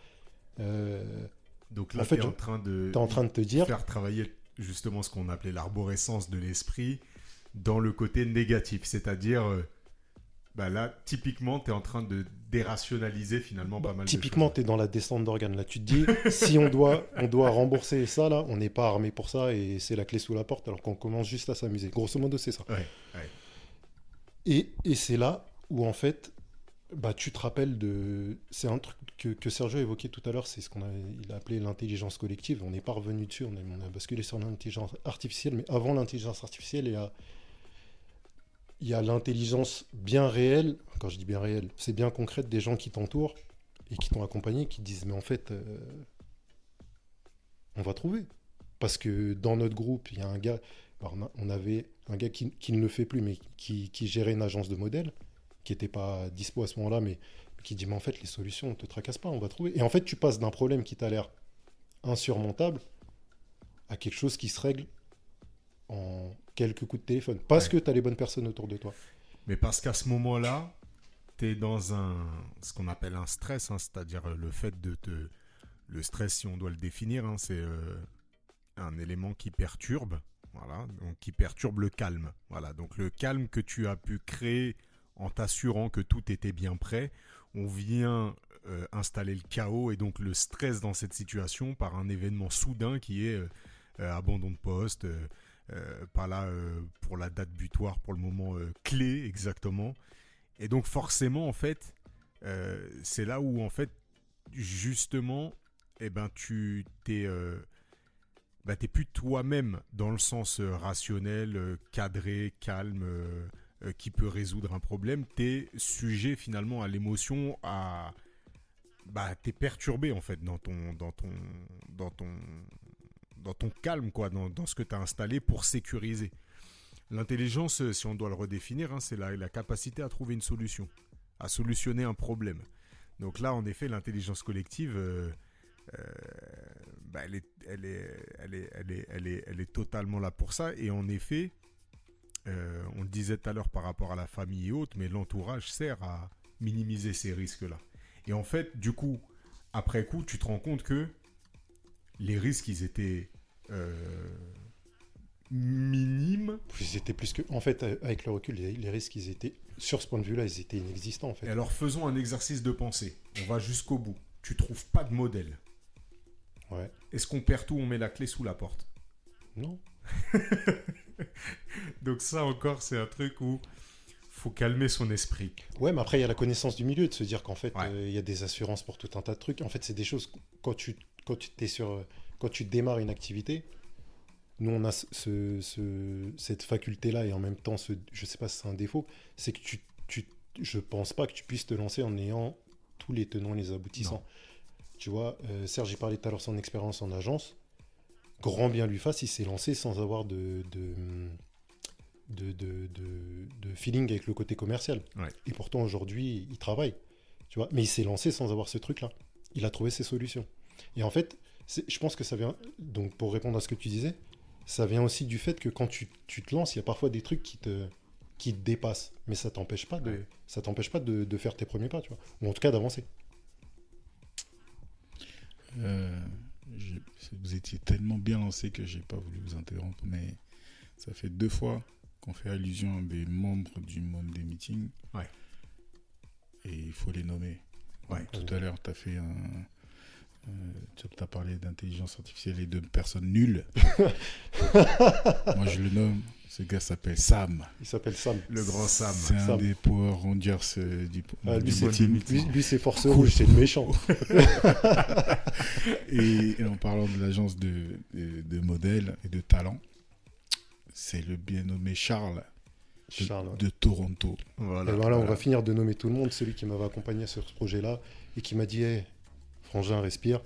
Donc là, en fait, tu es en train de te dire... faire travailler justement ce qu'on appelait l'arborescence de l'esprit dans le côté négatif. C'est-à-dire, là, typiquement, tu es en train de dérationaliser finalement pas mal de choses. Typiquement, tu es dans la descente d'organes. Là, tu te dis, si on doit rembourser ça, là, on n'est pas armé pour ça et c'est la clé sous la porte alors qu'on commence juste à s'amuser. Grosso modo, c'est ça. Ouais. Et c'est là où, en fait, tu te rappelles de... C'est un truc que Sergio a évoqué tout à l'heure, c'est ce il a appelé l'intelligence collective. On n'est pas revenu dessus, on a basculé sur l'intelligence artificielle, mais avant l'intelligence artificielle, il y a l'intelligence bien réelle. Quand je dis bien réelle, c'est bien concrète des gens qui t'entourent et qui t'ont accompagné, qui disent, mais en fait, on va trouver. Parce que dans notre groupe, il y a un gars... Alors, on avait un gars qui ne le fait plus, mais qui gérait une agence de modèles, qui n'était pas dispo à ce moment-là, mais qui dit, mais en fait, les solutions, on ne te tracasse pas, on va trouver. Et en fait, tu passes d'un problème qui t'a l'air insurmontable à quelque chose qui se règle en quelques coups de téléphone. Parce que tu as les bonnes personnes autour de toi. Mais parce qu'à ce moment-là, tu es dans ce qu'on appelle un stress, c'est-à-dire le fait Le stress, si on doit le définir, c'est un élément qui perturbe. Voilà, donc qui perturbe le calme. Voilà, donc le calme que tu as pu créer en t'assurant que tout était bien prêt, on vient installer le chaos et donc le stress dans cette situation par un événement soudain qui est abandon de poste, pas là pour la date butoir, pour le moment clé exactement. Et donc forcément, en fait, c'est là où en fait, justement, tu t'es... t'es plus toi-même dans le sens rationnel, cadré, calme, qui peut résoudre un problème. T'es sujet finalement à l'émotion, t'es perturbé en fait dans ton calme, quoi, dans ce que tu as installé pour sécuriser. L'intelligence, si on doit le redéfinir, c'est la capacité à trouver une solution, à solutionner un problème. Donc là, en effet, l'intelligence collective... elle est totalement là pour ça. Et en effet, on le disait tout à l'heure par rapport à la famille et autres, mais l'entourage sert à minimiser ces risques-là. Et en fait, du coup, après coup, tu te rends compte que les risques, ils étaient minimes. Ils étaient plus que... En fait, avec le recul, les risques, ils étaient... Sur ce point de vue-là, ils étaient inexistants, en fait. Et alors, faisons un exercice de pensée. On va jusqu'au bout. Tu trouves pas de modèle. Ouais. Est-ce qu'on perd tout, on met la clé sous la porte? Non. Donc ça encore, c'est un truc où faut calmer son esprit. Ouais, mais après, il y a la connaissance du milieu, de se dire qu'en fait, il y a des assurances pour tout un tas de trucs. En fait, c'est des choses, quand tu démarres une activité, nous, on a cette faculté-là, et en même temps, je sais pas si c'est un défaut, c'est que je pense pas que tu puisses te lancer en ayant tous les tenants et les aboutissants. Non. Tu vois, Serge, il parlait tout à l'heure de son expérience en agence. Grand bien lui fasse, il s'est lancé sans avoir de feeling avec le côté commercial. Ouais. Et pourtant, aujourd'hui, il travaille. Tu vois, mais il s'est lancé sans avoir ce truc-là. Il a trouvé ses solutions. Et en fait, je pense que ça vient... Donc, pour répondre à ce que tu disais, ça vient aussi du fait que quand tu te lances, il y a parfois des trucs qui te dépassent. Mais ça t'empêche pas de faire tes premiers pas, tu vois. Ou en tout cas, d'avancer. Vous étiez tellement bien lancé que j'ai pas voulu vous interrompre, mais ça fait 2 fois qu'on fait allusion à des membres du monde des meetings. Ouais. Et il faut les nommer. Ouais. Tout à l'heure, tu as fait tu as parlé d'intelligence artificielle et de personnes nulles. Moi, je le nomme. Ce gars s'appelle Sam. Il s'appelle Sam. Le grand Sam. C'est un des Power Rangers du lui, c'est Force Rouge, c'est le méchant. Et en parlant de l'agence de modèles et de talent, c'est le bien nommé Charles de Toronto. Voilà, on va finir de nommer tout le monde. Celui qui m'avait accompagné sur ce projet-là et qui m'a dit hey, frangin, respire.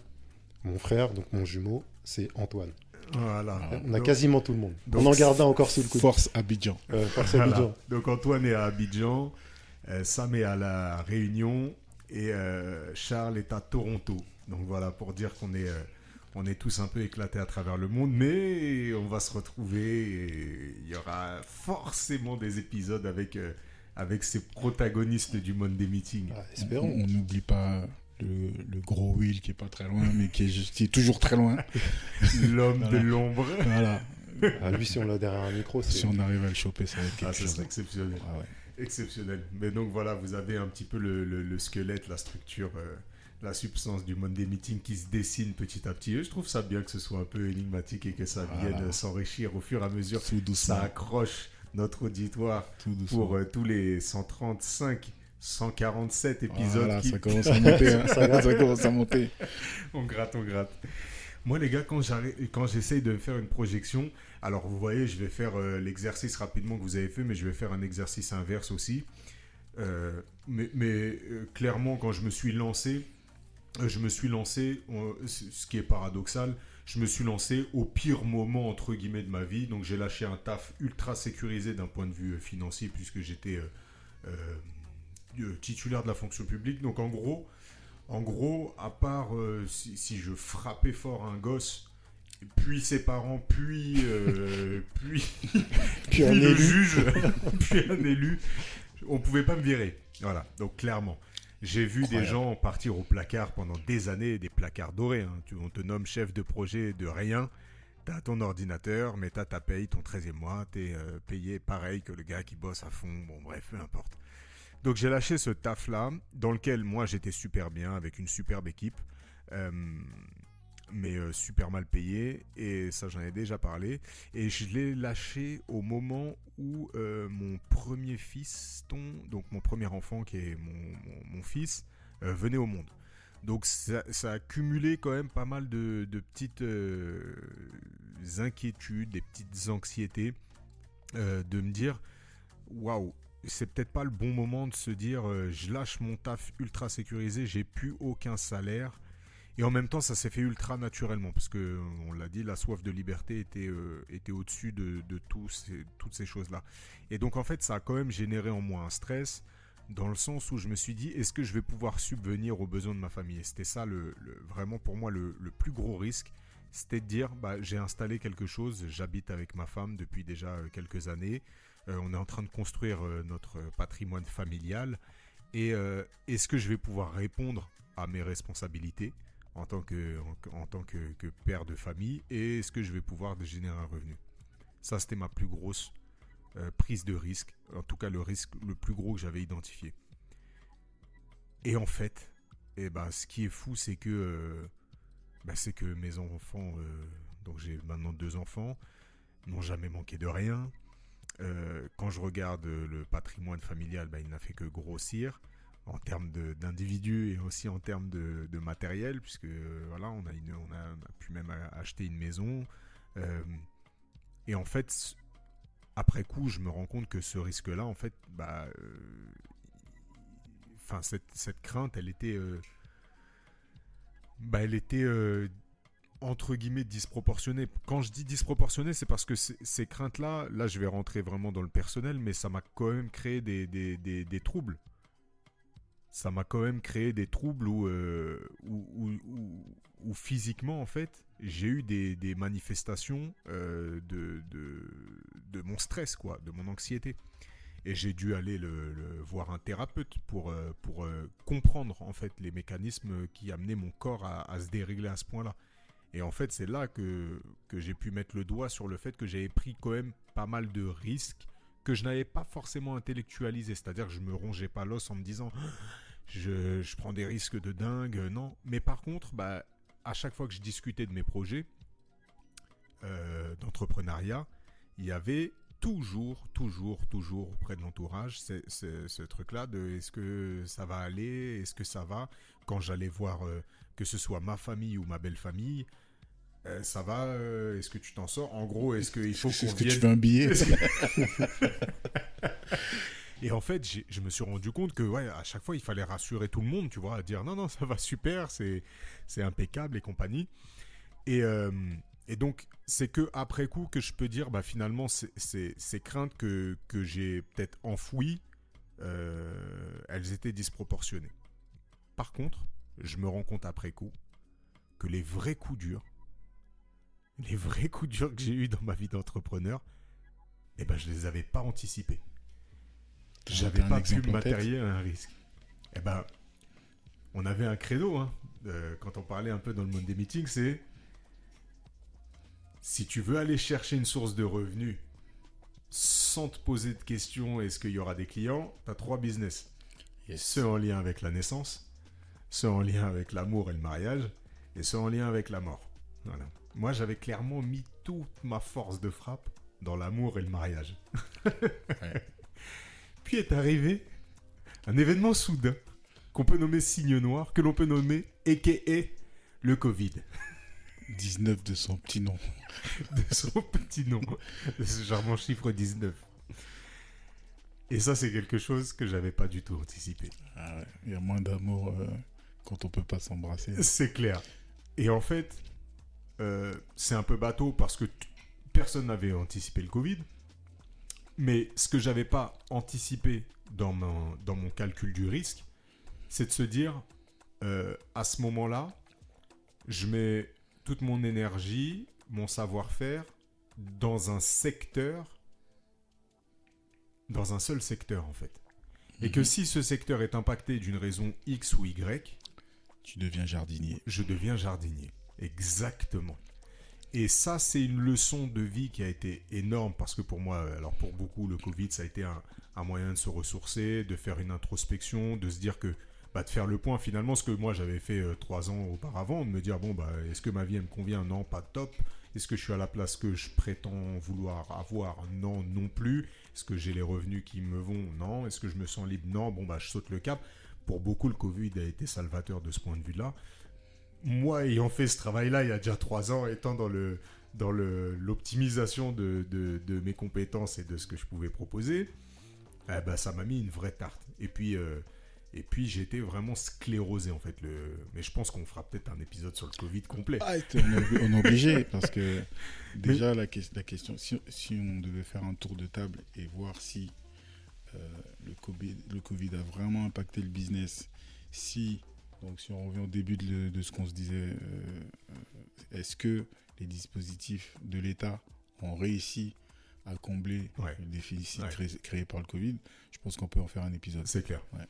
Mon frère, donc mon jumeau, c'est Antoine. Voilà. On a quasiment tout le monde. On en garde un encore sous le coude. Force Abidjan. Force Abidjan. Donc Antoine est à Abidjan, Sam est à La Réunion Et Charles est à Toronto. Donc voilà, pour dire qu'on est, on est tous un peu éclatés à travers le monde, mais on va se retrouver et il y aura forcément des épisodes avec ces protagonistes du Monday Meeting. Ah, espérons. On n'oublie pas le gros Will qui est pas très loin, mais qui est toujours très loin. L'homme Voilà. de l'ombre. Voilà. Ah, lui, si on l'a derrière un micro, c'est... Si on arrive à le choper, ça va être Ah, quelque ça chose. serait exceptionnel. Ah ouais. Exceptionnel. Mais donc voilà, vous avez un petit peu le squelette, la structure, la substance du Monday Meeting qui se dessine petit à petit. Et je trouve ça bien que ce soit un peu énigmatique et que ça Voilà. vienne s'enrichir au fur et à mesure. Tout doucement. Ça accroche notre auditoire Tout doucement. pour tous les 135, 147 épisodes Voilà, qui... ça commence à monter. Hein. Ça commence à monter. On gratte, on gratte. Moi, les gars, quand j'essaye de faire une projection, alors vous voyez, je vais faire l'exercice rapidement que vous avez fait, mais je vais faire un exercice inverse aussi. Mais clairement, quand je me suis lancé, ce qui est paradoxal, je me suis lancé au pire moment, entre guillemets, de ma vie. Donc, j'ai lâché un taf ultra sécurisé d'un point de vue financier, puisque j'étais titulaire de la fonction publique. Donc, en gros, à part si je frappais fort un gosse, puis ses parents, puis Puis un le élu. juge, puis un élu, on pouvait pas me virer. Voilà, donc clairement. J'ai vu des gens partir au placard pendant des années, des placards dorés. Hein. On te nomme chef de projet de rien. T'as ton ordinateur, mais t'as ta paye, ton 13e mois. T'es payé pareil que le gars qui bosse à fond. Bon, bref, peu importe. Donc j'ai lâché ce taf-là, dans lequel moi j'étais super bien, avec une superbe équipe, mais super mal payé, et ça j'en ai déjà parlé. Et je l'ai lâché au moment où mon premier fiston, donc mon premier enfant qui est mon fils, venait au monde. Donc ça a cumulé quand même pas mal de petites inquiétudes, des petites anxiétés, de me dire, waouh, c'est peut-être pas le bon moment de se dire je lâche mon taf ultra sécurisé, j'ai plus aucun salaire. Et en même temps, ça s'est fait ultra naturellement parce que, on l'a dit, la soif de liberté était au-dessus de toutes ces choses-là. Et donc, en fait, ça a quand même généré en moi un stress dans le sens où je me suis dit, est-ce que je vais pouvoir subvenir aux besoins de ma famille ? Et c'était ça, vraiment pour moi, le plus gros risque. C'était de dire, j'ai installé quelque chose, j'habite avec ma femme depuis déjà quelques années. On est en train de construire notre patrimoine familial. Et est-ce que je vais pouvoir répondre à mes responsabilités en tant que père de famille, et est-ce que je vais pouvoir générer un revenu ? Ça, c'était ma plus grosse prise de risque, en tout cas le risque le plus gros que j'avais identifié. Et en fait, ce qui est fou, c'est que mes enfants, donc j'ai maintenant 2 enfants, n'ont jamais manqué de rien. Quand je regarde le patrimoine familial, il n'a fait que grossir en termes d'individus et aussi en termes de matériel, puisque voilà, on a pu même acheter une maison. Et en fait, après coup, je me rends compte que ce risque-là, en fait, cette crainte, elle était entre guillemets disproportionnée. Quand je dis disproportionnée, c'est parce que ces craintes-là, là je vais rentrer vraiment dans le personnel, mais ça m'a quand même créé des troubles. Ça m'a quand même créé des troubles où physiquement, en fait, j'ai eu des manifestations de mon stress, quoi, de mon anxiété. Et j'ai dû aller voir un thérapeute pour comprendre, en fait, les mécanismes qui amenaient mon corps à se dérégler à ce point-là. Et en fait, c'est là que j'ai pu mettre le doigt sur le fait que j'avais pris quand même pas mal de risques que je n'avais pas forcément intellectualisé. C'est-à-dire que je me rongeais pas l'os en me disant je prends des risques de dingue, non. Mais par contre, à chaque fois que je discutais de mes projets d'entrepreneuriat, il y avait toujours auprès de l'entourage ce truc-là de est-ce que ça va aller, est-ce que ça va. Quand j'allais voir que ce soit ma famille ou ma belle-famille, ça va, est-ce que tu t'en sors ? En gros, est-ce qu'il faut qu'on vienne... Est-ce que tu veux un billet ? Et en fait, je me suis rendu compte que à chaque fois, il fallait rassurer tout le monde, tu vois, dire non, ça va super, c'est impeccable et compagnie. Et donc, c'est que après coup que je peux dire, finalement, ces craintes que j'ai peut-être enfouies, elles étaient disproportionnées. par contre, je me rends compte après coup que les vrais coups durs que j'ai eus dans ma vie d'entrepreneur, eh ben, je les avais pas anticipés. J'avais pas pu me matérialiser un risque. Eh ben, on avait un credo, hein, quand on parlait un peu dans le Monday Meeting, c'est si tu veux aller chercher une source de revenus sans te poser de questions, est-ce qu'il y aura des clients, tu as 3 business. Yes. Ceux en lien avec la naissance, ceux en lien avec l'amour et le mariage, et ceux en lien avec la mort. Voilà. Moi, j'avais clairement mis toute ma force de frappe dans l'amour et le mariage. Ouais. Puis est arrivé un événement soudain qu'on peut nommer signe noir, que l'on peut nommer a.k.a. le Covid. 19 de son petit nom. De son petit nom. De ce charmant chiffre 19. Et ça, c'est quelque chose que j'avais pas du tout anticipé. Ah ouais. Il y a moins d'amour quand on peut pas s'embrasser. C'est clair. Et en fait, c'est un peu bateau parce que personne n'avait anticipé le Covid. Mais ce que j'avais pas anticipé dans mon calcul du risque, c'est de se dire, à ce moment-là, je mets toute mon énergie, mon savoir-faire dans un secteur, dans un seul secteur en fait. Et que si ce secteur est impacté d'une raison X ou Y, tu deviens jardinier. Je deviens jardinier. Exactement. Et ça, c'est une leçon de vie qui a été énorme parce que pour moi, alors pour beaucoup, le Covid, ça a été un moyen de se ressourcer, de faire une introspection, de se dire que, de faire le point finalement, ce que moi j'avais fait 3 ans auparavant, de me dire, bon, est-ce que ma vie, elle me convient? Non, pas top. Est-ce que je suis à la place que je prétends vouloir avoir? Non, non plus. Est-ce que j'ai les revenus qui me vont? Non. Est-ce que je me sens libre? Non. Bon, je saute le cap. Pour beaucoup, le Covid a été salvateur de ce point de vue-là. Moi, ayant fait ce travail-là il y a déjà 3 ans, étant dans l'optimisation de mes compétences et de ce que je pouvais proposer, ça m'a mis une vraie tarte. Et puis j'ai été vraiment sclérosé en fait. Mais je pense qu'on fera peut-être un épisode sur le Covid complet. Ah, on est obligé parce que déjà la question, si on devait faire un tour de table et voir si le Covid a vraiment impacté le business, donc si on revient au début de ce qu'on se disait, est-ce que les dispositifs de l'État ont réussi à combler le déficit créé par le Covid? Je pense qu'on peut en faire un épisode. C'est clair. Ouais.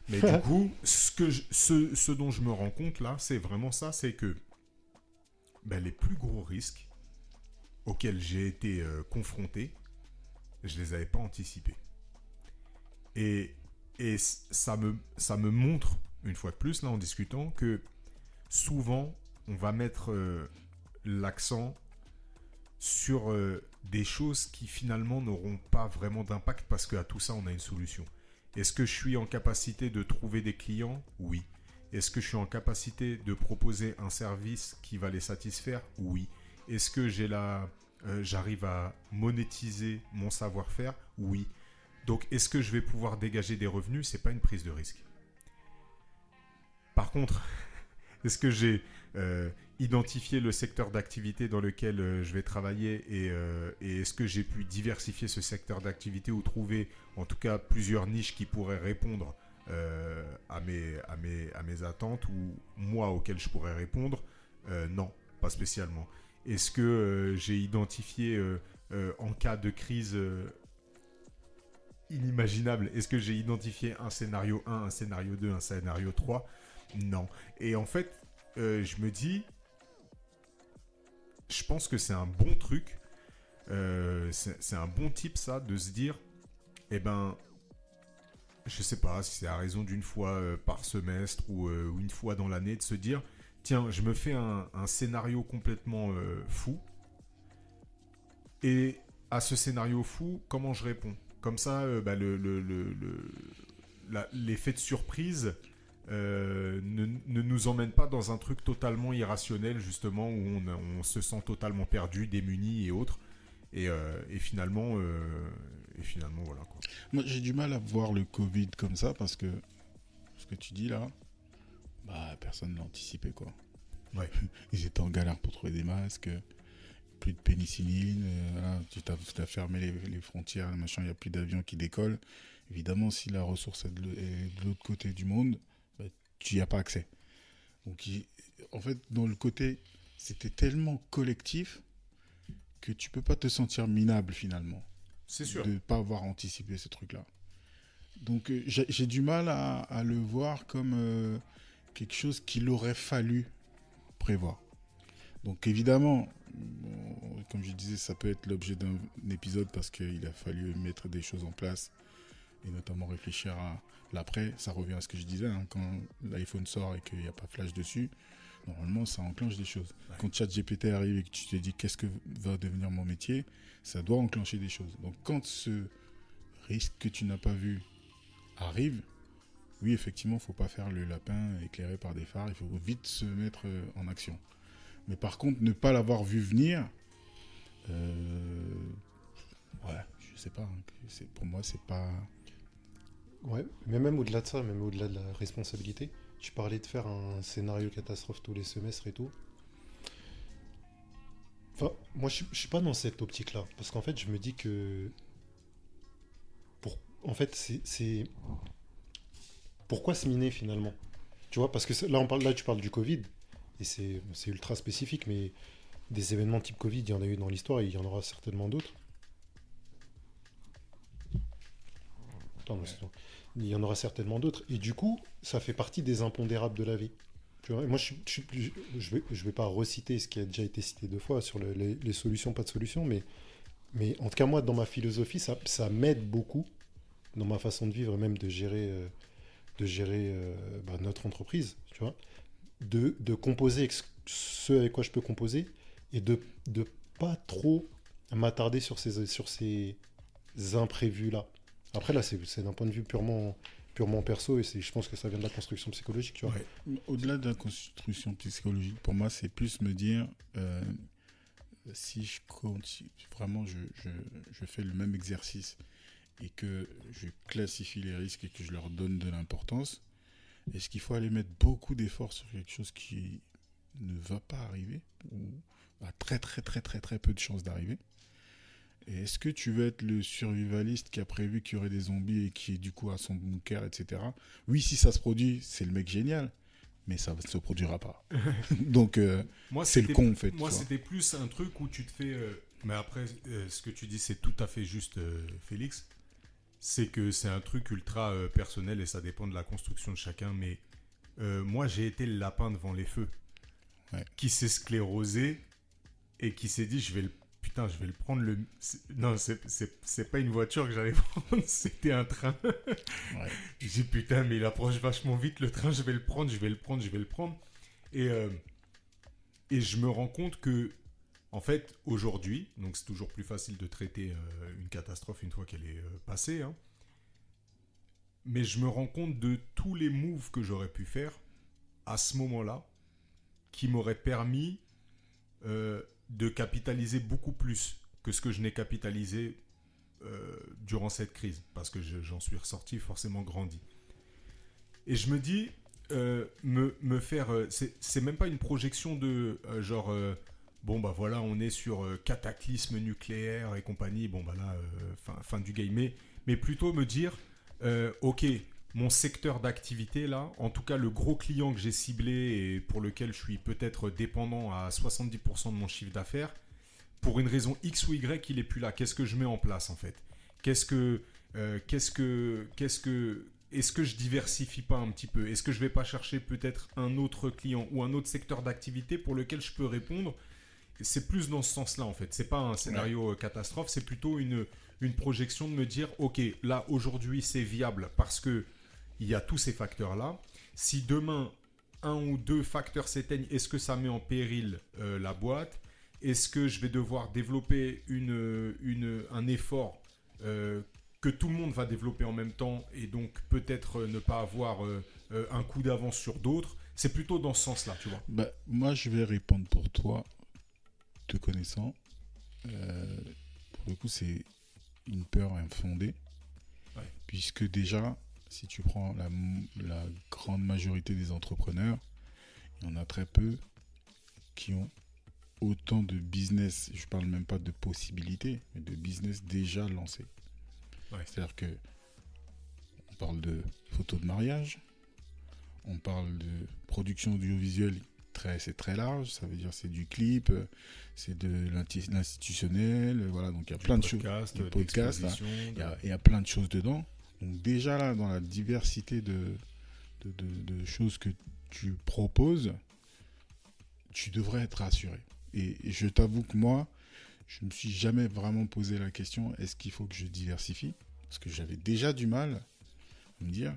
Mais du coup, ce dont je me rends compte là, c'est vraiment ça, c'est que les plus gros risques auxquels j'ai été confronté, je les avais pas anticipés. Et ça me montre, une fois de plus, là, en discutant, que souvent, on va mettre l'accent sur des choses qui, finalement, n'auront pas vraiment d'impact parce qu'à tout ça, on a une solution. Est-ce que je suis en capacité de trouver des clients? Oui. Est-ce que je suis en capacité de proposer un service qui va les satisfaire? Oui. Est-ce que j'arrive à monétiser mon savoir-faire? Oui. Donc, est-ce que je vais pouvoir dégager des revenus? C'est pas une prise de risque. Par contre, est-ce que j'ai identifié le secteur d'activité dans lequel je vais travailler et est-ce que j'ai pu diversifier ce secteur d'activité ou trouver en tout cas plusieurs niches qui pourraient répondre à mes attentes ou moi auxquelles je pourrais répondre? Non, pas spécialement. Est-ce que j'ai identifié en cas de crise inimaginable, est-ce que j'ai identifié un scénario 1, un scénario 2, un scénario 3? Non. Et en fait, je me dis, je pense que c'est un bon truc, c'est un bon type ça, de se dire, je sais pas si c'est à raison d'une fois par semestre ou une fois dans l'année, de se dire, tiens, je me fais un scénario complètement fou, et à ce scénario fou, comment je réponds? Comme ça, l'effet de surprise ne nous emmène pas dans un truc totalement irrationnel, justement, où on se sent totalement perdu, démuni et autres. Et finalement, voilà, quoi. Moi, j'ai du mal à voir le Covid comme ça parce que ce que tu dis là, personne ne l'a anticipé, quoi. Ouais. Ils étaient en galère pour trouver des masques. Plus de pénicilline, tu as fermé les frontières, machin, il n'y a plus d'avions qui décollent. Évidemment, si la ressource est de l'autre côté du monde, tu n'y as pas accès. Donc, en fait, dans le côté, c'était tellement collectif que tu peux pas te sentir minable finalement. C'est sûr. De ne pas avoir anticipé ce truc-là. Donc, j'ai du mal à le voir comme quelque chose qu'il aurait fallu prévoir. Donc, évidemment, comme je disais, ça peut être l'objet d'un épisode parce qu'il a fallu mettre des choses en place et notamment réfléchir à l'après. Ça revient à ce que je disais, hein, quand l'iPhone sort et qu'il n'y a pas flash dessus, normalement, ça enclenche des choses. Ouais. Quand ChatGPT arrive et que tu te dis qu'est-ce que va devenir mon métier, ça doit enclencher des choses. Donc, quand ce risque que tu n'as pas vu arrive, oui, effectivement, il ne faut pas faire le lapin éclairé par des phares, il faut vite se mettre en action. Mais par contre, ne pas l'avoir vu venir, ouais, je sais pas. Hein, pour moi, c'est pas... Ouais, mais même au-delà de ça, même au-delà de la responsabilité, tu parlais de faire un scénario catastrophe tous les semestres et tout. Enfin, moi, je suis pas dans cette optique-là. Parce qu'en fait, je me dis que... En fait, c'est... Pourquoi se miner finalement? Tu vois, parce que là, tu parles du Covid, et c'est ultra spécifique, mais des événements type Covid, il y en a eu dans l'histoire, et il y en aura certainement d'autres. Il y en aura certainement d'autres. Et du coup, ça fait partie des impondérables de la vie. Tu vois, moi, je vais pas reciter ce qui a déjà été cité 2 fois sur les solutions, pas de solutions, mais en tout cas, moi, dans ma philosophie, ça m'aide beaucoup dans ma façon de vivre, même de gérer notre entreprise, tu vois, de composer avec ce avec quoi je peux composer et de pas trop m'attarder sur ces imprévus-là. Après, là, c'est d'un point de vue purement perso et je pense que ça vient de la construction psychologique, tu vois. Ouais. Au-delà de la construction psychologique, pour moi, c'est plus me dire si je continue, vraiment, je fais le même exercice et que je classifie les risques et que je leur donne de l'importance, est-ce qu'il faut aller mettre beaucoup d'efforts sur quelque chose qui ne va pas arriver ou a très très très très très peu de chances d'arriver? Et est-ce que tu veux être le survivaliste qui a prévu qu'il y aurait des zombies et qui du coup a son bunker, etc. Oui, si ça se produit, c'est le mec génial, mais ça ne se produira pas. Donc moi, c'est le con en fait. Moi, c'était plus un truc où tu te fais... Mais après, ce que tu dis, c'est tout à fait juste, Félix. C'est que c'est un truc ultra personnel et ça dépend de la construction de chacun. Mais moi, j'ai été le lapin devant les feux. Ouais. Qui s'est sclérosé et qui s'est dit, je vais le prendre Non, c'est pas une voiture que j'allais prendre, c'était un train. Ouais. J'ai dit, putain, mais il approche vachement vite, le train, je vais le prendre. Et je me rends compte que, en fait, aujourd'hui, donc c'est toujours plus facile de traiter une catastrophe une fois qu'elle est passée, hein, mais je me rends compte de tous les moves que j'aurais pu faire à ce moment-là qui m'auraient permis de capitaliser beaucoup plus que ce que je n'ai capitalisé durant cette crise, parce que j'en suis ressorti forcément grandi. Et je me dis, me faire... c'est même pas une projection de genre... bon, bah voilà, on est sur cataclysme nucléaire et compagnie, bon, bah là, fin du game. Mais plutôt me dire, ok, mon secteur d'activité, là, en tout cas, le gros client que j'ai ciblé et pour lequel je suis peut-être dépendant à 70% de mon chiffre d'affaires, pour une raison X ou Y, il n'est plus là. Qu'est-ce que je mets en place, en fait? Est-ce que je diversifie pas un petit peu? Est-ce que je vais pas chercher peut-être un autre client ou un autre secteur d'activité pour lequel je peux répondre? C'est plus dans ce sens-là, en fait. C'est pas un scénario catastrophe, c'est plutôt une projection de me dire, ok, là, aujourd'hui, c'est viable parce que il y a tous ces facteurs-là. Si demain, 1 ou 2 facteurs s'éteignent, est-ce que ça met en péril la boîte? Est-ce que je vais devoir développer un effort que tout le monde va développer en même temps et donc peut-être ne pas avoir un coup d'avance sur d'autres? C'est plutôt dans ce sens-là, tu vois. Bah, moi, je vais répondre pour toi, te connaissant. Pour le coup, c'est une peur infondée. Ouais. Puisque déjà, si tu prends la grande majorité des entrepreneurs, il y en a très peu qui ont autant de business, je parle même pas de possibilités, mais de business déjà lancé. Ouais. C'est-à-dire que on parle de photos de mariage, on parle de production audiovisuelle, c'est très large. Ça veut dire c'est du clip, c'est de l'institutionnel, voilà. Donc il y a plein de choses. Du podcast, il y a plein de choses dedans. Donc déjà là, dans la diversité de choses que tu proposes, tu devrais être rassuré. Et je t'avoue que moi, je me suis jamais vraiment posé la question, est-ce qu'il faut que je diversifie? Parce que j'avais déjà du mal à me dire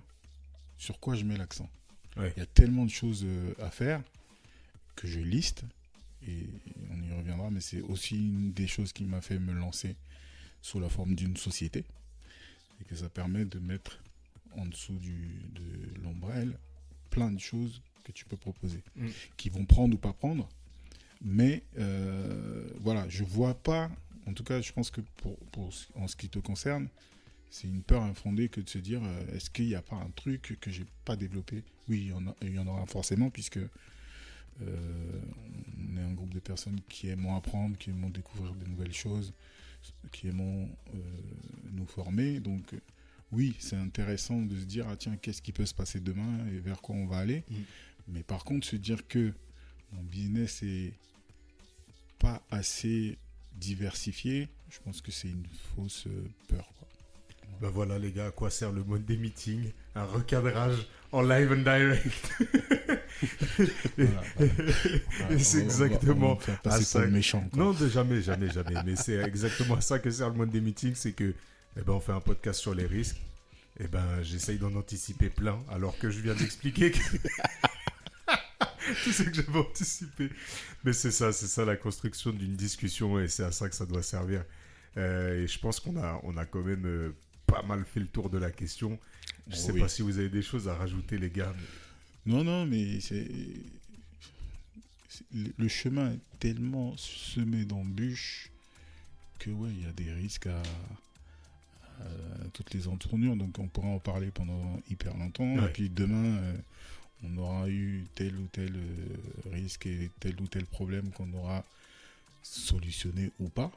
sur quoi je mets l'accent. Ouais. Il y a tellement de choses à faire que je liste, et on y reviendra, mais c'est aussi une des choses qui m'a fait me lancer sous la forme d'une société, et que ça permet de mettre en dessous de l'ombrelle plein de choses que tu peux proposer, qui vont prendre ou pas prendre, mais voilà, je vois pas, en tout cas je pense que en ce qui te concerne, c'est une peur infondée que de se dire est-ce qu'il n'y a pas un truc que j'ai pas développé? Oui, il y en aura forcément, puisque on est un groupe de personnes qui aimons apprendre, qui aimons découvrir de nouvelles choses, qui aimons nous former. Donc oui, c'est intéressant de se dire, ah tiens, qu'est-ce qui peut se passer demain et vers quoi on va aller. Mais par contre, se dire que mon business est pas assez diversifié, je pense que c'est une fausse peur, quoi. Ben voilà les gars, à quoi sert le mode des meetings? Un recadrage en live and direct. Et c'est exactement à ça. Méchant, quoi. Non, jamais. Mais c'est exactement à ça que sert le mode des meetings, c'est que on fait un podcast sur les risques. J'essaye d'en anticiper plein, alors que je viens d'expliquer que tout ce que j'avais anticipé. Mais c'est ça la construction d'une discussion, et c'est à ça que ça doit servir. Et je pense qu'on a quand même pas mal fait le tour de la question. Je sais pas si vous avez des choses à rajouter, les gars. Non, mais le chemin est tellement semé d'embûches que il y a des risques à toutes les entournures. Donc on pourra en parler pendant hyper longtemps. Ouais. Et puis demain, on aura eu tel ou tel risque et tel ou tel problème qu'on aura solutionné ou pas.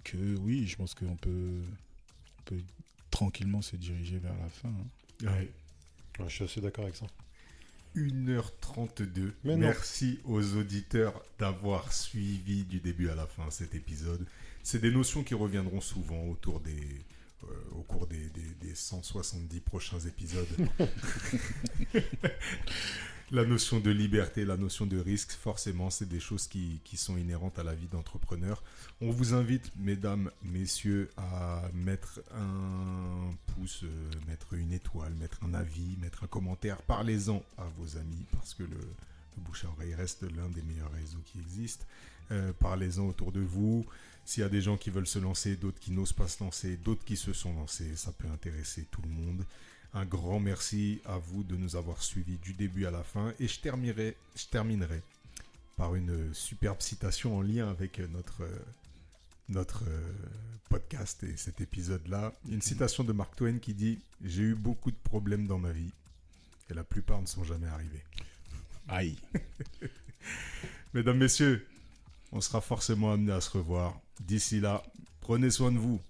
Que oui, je pense qu'on peut tranquillement se diriger vers la fin. Ouais, je suis assez d'accord avec ça. 1h32. Merci aux auditeurs d'avoir suivi du début à la fin cet épisode. C'est des notions qui reviendront souvent au cours des 170 prochains épisodes. La notion de liberté, la notion de risque, forcément, c'est des choses qui sont inhérentes à la vie d'entrepreneur. On vous invite, mesdames, messieurs, à mettre un pouce, mettre une étoile, mettre un avis, mettre un commentaire. Parlez-en à vos amis, parce que le bouche à oreille reste l'un des meilleurs réseaux qui existent. Parlez-en autour de vous. S'il y a des gens qui veulent se lancer, d'autres qui n'osent pas se lancer, d'autres qui se sont lancés, ça peut intéresser tout le monde. Un grand merci à vous de nous avoir suivis du début à la fin. Et je terminerai par une superbe citation en lien avec notre podcast et cet épisode-là. Une citation de Mark Twain qui dit « J'ai eu beaucoup de problèmes dans ma vie et la plupart ne sont jamais arrivés. » Aïe. Mesdames, messieurs, on sera forcément amenés à se revoir. D'ici là, prenez soin de vous.